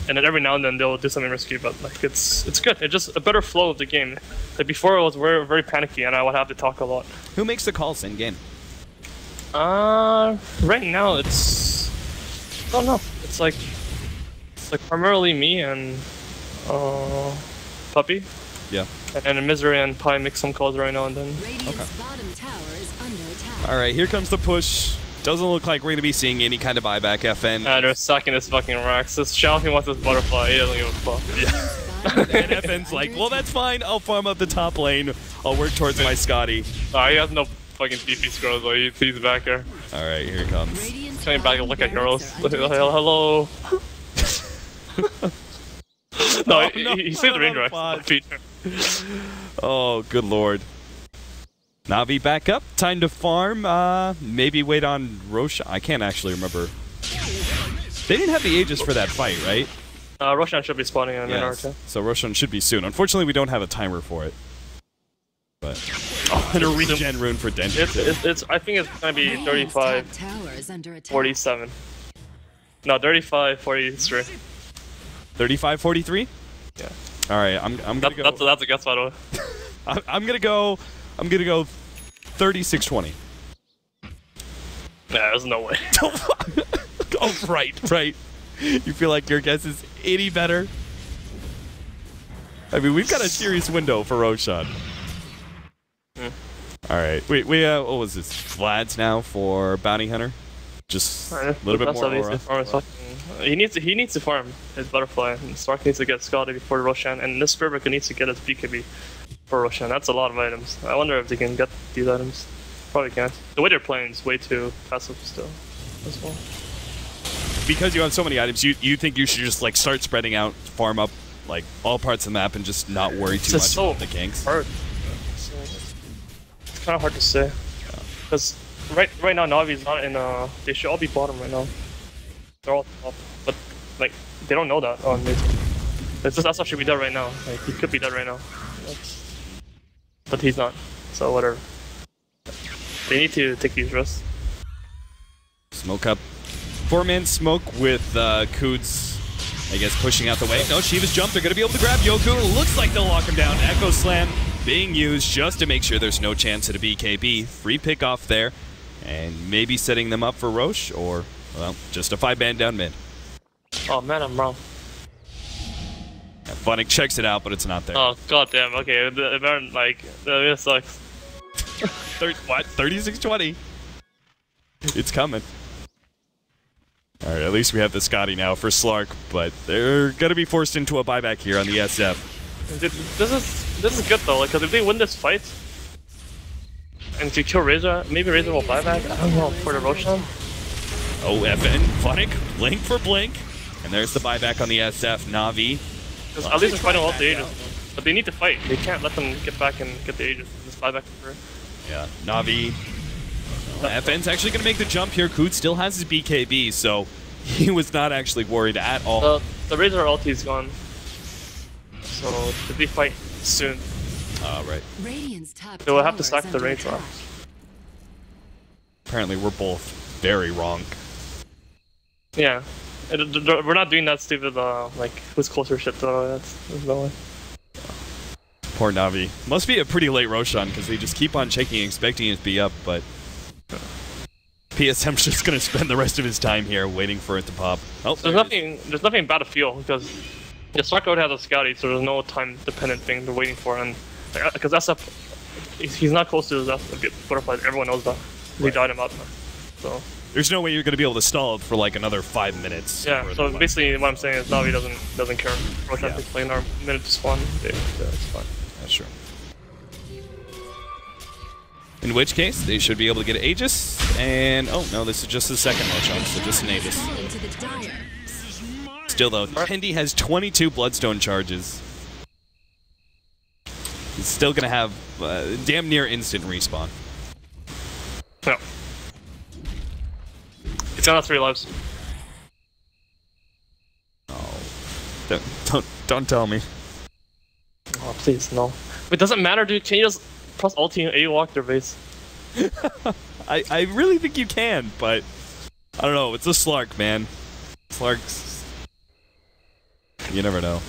And then every now and then they'll do something risky, but like it's good. It's just a better flow of the game. Like before, it was very, very panicky, and I would have to talk a lot. Who makes the calls in game? Right now it's I don't know. It's like primarily me and Puppy. Yeah. And Misery and Pi make some calls right now and then. Okay. All right, here comes the push. Doesn't look like we're going to be seeing any kind of buyback, FN. They're sucking his fucking racks. This Shalfie wants his Butterfly. He doesn't give a fuck. Yeah. And FN's like, well, that's fine. I'll farm up the top lane. I'll work towards my Scotty. He has no fucking TP scrolls, though. He's back here. All right, here he comes. Coming back and look at heroes. Hello. No, he saved the Ranger. Oh, good lord. Na'Vi back up. Time to farm. Maybe wait on Roshan. I can't actually remember. They didn't have the Aegis for that fight, right? Roshan should be spawning in yes. Naruto. So Roshan should be soon. Unfortunately, we don't have a timer for it. But and a regen rune for Dendy. I think it's gonna be 35, 47. No, 35, 43. 35, 43? Yeah. All right, I'm gonna go. That's a guess, by the way. I'm gonna go 36-20. Nah, there's no way. Oh, right. You feel like your guess is any better? I mean, we've got a serious window for Roshan. All right, we what was this? Vlad's now for Bounty Hunter. Just a little bit more aura. He needs to farm his Butterfly, and Stark needs to get Scotty before Roshan, and this Spirit needs to get his BKB for Roshan. That's a lot of items. I wonder if they can get these items. Probably can't. The way they're playing is way too passive still, as well. Because you have so many items, you think you should just like start spreading out, farm up like all parts of the map, and just not worry too much about the ganks. Hard. It's kind of hard to say, because right now Na'Vi's not in. They should all be bottom right now. They're all top, but like they don't know that. That's what should be done right now. Like he could be dead right now, but he's not. So whatever. They need to take these risks. Smoke up. 4-man smoke with Koods, I guess, pushing out the way. No, Shiva's jump. They're going to be able to grab Yoku. Looks like they'll lock him down. Echo Slam being used just to make sure there's no chance at a BKB. Free pick off there. And maybe setting them up for Roche, or, well, just a 5-man down mid. Oh man, I'm wrong. Yeah, Funnick checks it out, but it's not there. Oh goddamn. Okay, it sucks. What? 36-20. It's coming. Alright, at least we have the Scotty now for Slark, but they're gonna be forced into a buyback here on the SF. This is good though, because if they win this fight, and if you kill Razor, maybe Razor will buy back. I don't know, for the Roshan. Oh, FN, Funnick, blink for blink. And there's the buyback on the SF, Na'Vi. At least they're fighting all the Aegis. But they need to fight. They can't let them get back and get the Aegis. Just buy back the turret. Yeah, Navi. FN's actually going to make the jump here. Koot still has his BKB, so he was not actually worried at all. The Razor ulti is gone. So, if they fight soon, Right. they will have to stack the range off. Apparently, we're both very wrong. Yeah. We're not doing that stupid, like, who's closer shit, though. There's no way. Poor Navi. Must be a pretty late Roshan, because they just keep on checking, expecting it to be up, but PSM's just going to spend the rest of his time here waiting for it to pop. Oh, there's nothing bad to feel, because the Stark has a Scouty, so there's no time-dependent thing they're waiting for, and because SF, he's not close to the butterfly. Everyone knows that. He died him out there. So there's no way you're going to be able to stall it for like another 5 minutes. Yeah, so basically what I'm saying is Navi doesn't care. Roshan takes like another minute to spawn. Yeah, it's fine. That's true. In which case, they should be able to get Aegis, and oh no, this is just the second Roshan, so just an Aegis. Still though, Tendi has 22 Bloodstone charges. He's still gonna have damn near instant respawn. No. It's on 3 lives. Oh, don't tell me. Oh please no. It doesn't matter, dude. Can you just press ulti and A-walk their base? I really think you can, but I don't know. It's a Slark, man. Slarks. You never know.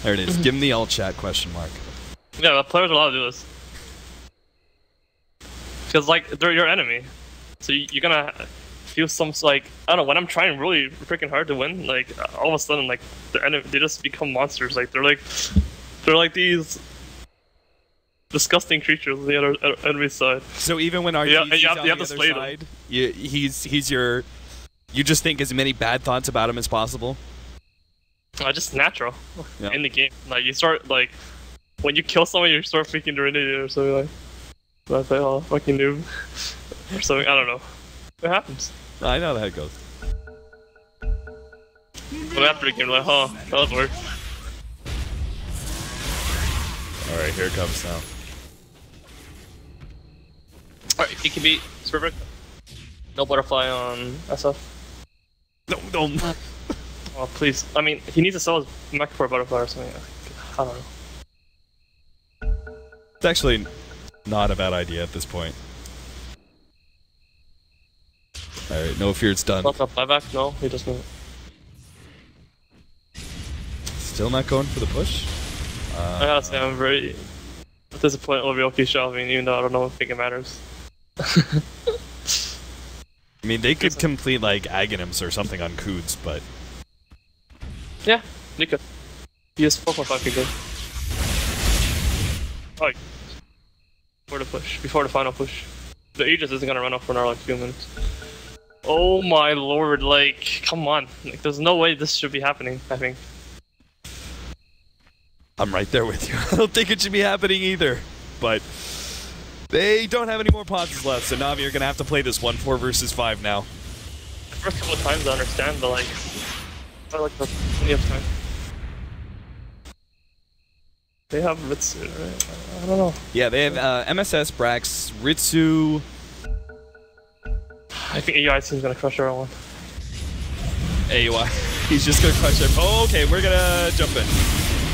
There it is. Give him the alt chat question mark. Yeah, the players are allowed to do this. Because, like, they're your enemy. So you're gonna feel some, like, I don't know, when I'm trying really freaking hard to win, like, all of a sudden, like, the enemy, they just become monsters. Like, they're like these disgusting creatures on the other enemy side. So even when RG's you on have the to other slay side, he's your, you just think as many bad thoughts about him as possible? Just natural in the game. Like, you start, like, when you kill someone, you start freaking Divinity or something like. That's like, oh, fucking noob. Or something, I don't know. It happens. I know how it goes. But after the game, like, oh, that would work. Alright, here it comes now. Alright, he can beat Swerve. No butterfly on SF. No. Oh, please. I mean, he needs to sell his mech for a butterfly or something. I don't know. It's actually not a bad idea at this point. Alright, no fear, it's done. What's up, buyback? No, he doesn't. Still not going for the push? I gotta say, I'm very disappointed over Yoki shelving, even though I don't think it matters. I mean, they could complete, like, Aghanims or something on Koods, but... Yeah, they could. He is 4.5 could go. Oh, before the final push. The Aegis isn't gonna run off for another, like, few minutes. Oh my lord, like, come on. Like, there's no way this should be happening, I think. I'm right there with you. I don't think it should be happening either. But they don't have any more pauses left, so Navi are going to have to play this 1-4 versus 5 now. The first couple of times I understand, but like, I like the plenty of time. They have Ritsu, right? I don't know. Yeah, they have MSS, Brax, Ritsu. I think AI team's gonna crush everyone. AUI. He's just going to crush them. Oh, okay, we're going to jump in.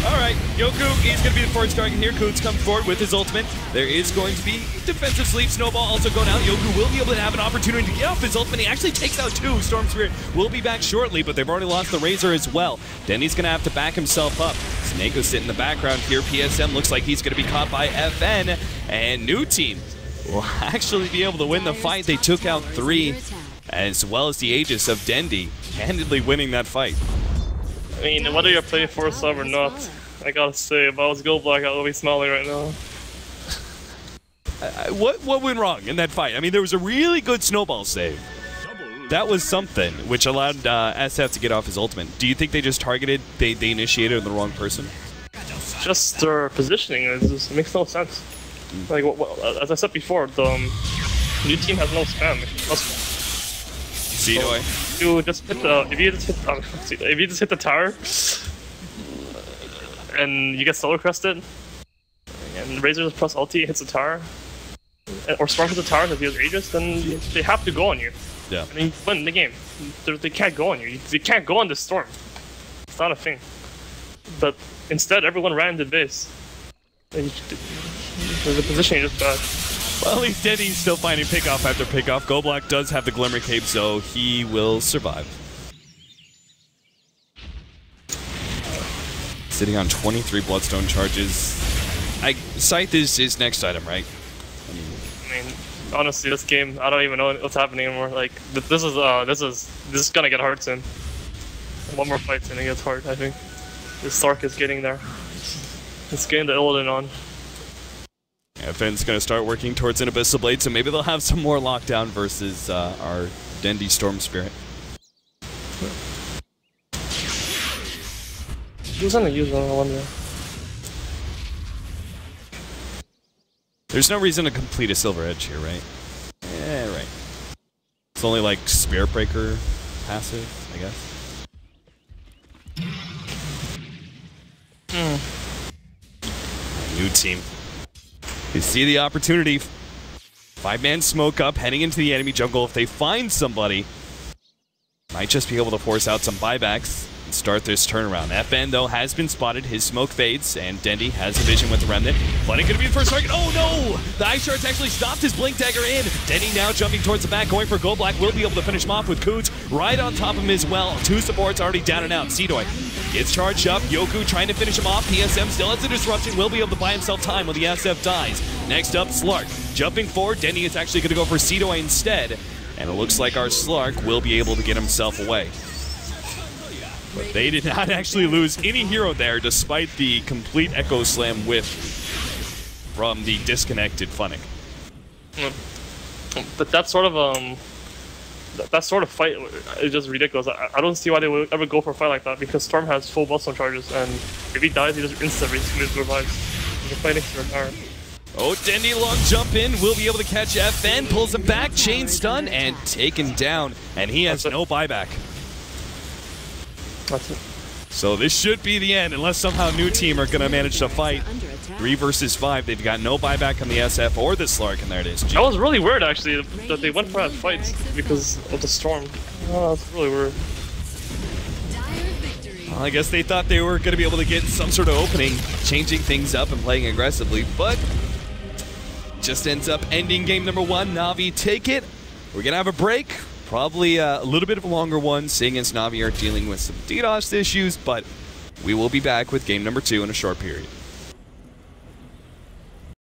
Alright, Yoku is going to be the forward target here. Koods comes forward with his ultimate. There is going to be defensive sleep. Snowball also going out. Yoku will be able to have an opportunity to get off his ultimate. He actually takes out 2. Storm Spirit will be back shortly, but they've already lost the Razor as well. Denny's going to have to back himself up. Snako sitting in the background here. PSM looks like he's going to be caught by FN. And new team will actually be able to win the fight. They took out 3, as well as the Aegis of Dendi, handedly winning that fight. I mean, whether you're playing 4-sub or not, I gotta say, if I was Gold Black, I would be smiling right now. What went wrong in that fight? I mean, there was a really good snowball save. That was something, which allowed SF to get off his ultimate. Do you think they just targeted, they initiated on the wrong person? Just their positioning, it makes no sense. Like, as I said before, the new team has no spam. So you just hit the, if you just hit the tower, and you get solar crested, and Razor just press ulti, hits the tower, or Spark hits the tower because he has Aegis, then they have to go on you. Yeah. I mean, win the game. They can't go on you. They can't go on the storm. It's not a thing. But instead, everyone ran into base. The positioning is bad. Well, at least Denny's still finding pickoff after pickoff. Goblock does have the Glimmer Cape, so he will survive. Sitting on 23 Bloodstone charges. Scythe is his next item, right? I mean, honestly, this game, I don't even know what's happening anymore. Like, this is gonna get hard soon. One more fight and it gets hard, I think. This Stark is getting there. It's getting the Illidan on. Yeah, Finn's gonna start working towards an Abyssal Blade, so maybe they'll have some more lockdown versus our Dendi Storm Spirit. Who's gonna use one, I wonder? There's no reason to complete a Silver Edge here, right? Yeah, right. It's only like Spirit Breaker passive, I guess. New team. You see the opportunity. 5-man smoke up, heading into the enemy jungle. If they find somebody, might just be able to force out some buybacks and start this turnaround. FN, though, has been spotted. His smoke fades, and Dendi has a vision with the Remnant. Flooding going to be the first target. Oh, no! The Ice Shard's actually stopped his Blink Dagger in. Dendi now jumping towards the back, going for Goblock. Will be able to finish him off with Coots right on top of him as well. 2 supports already down and out. Seedoy gets charged up. Yoku trying to finish him off. PSM still has a disruption. Will be able to buy himself time when the SF dies. Next up, Slark. Jumping forward, Dendi is actually going to go for Seedoy instead. And it looks like our Slark will be able to get himself away. But they did not actually lose any hero there, despite the complete Echo Slam whiff from the disconnected Funnick. But that sort of fight is just ridiculous. I don't see why they would ever go for a fight like that, because Storm has full Bloodstone charges, and if he dies, he just instantly revives. He can fight next to retire. Oh, Dendi long jump in, will be able to catch FN, pulls him back, chain stun, and taken down, and he has no buyback. That's it. So this should be the end, unless somehow new team are going to manage to fight. 3 versus 5, they've got no buyback on the SF or the Slark, and there it is. That was really weird, actually, that they went for that fight because of the Storm. Oh, that's really weird. Well, I guess they thought they were going to be able to get some sort of opening, changing things up and playing aggressively, but just ends up ending game number 1. Na'Vi take it. We're going to have a break. Probably a little bit of a longer one, seeing as Na'Vi are dealing with some DDoS issues, but we will be back with game number 2 in a short period.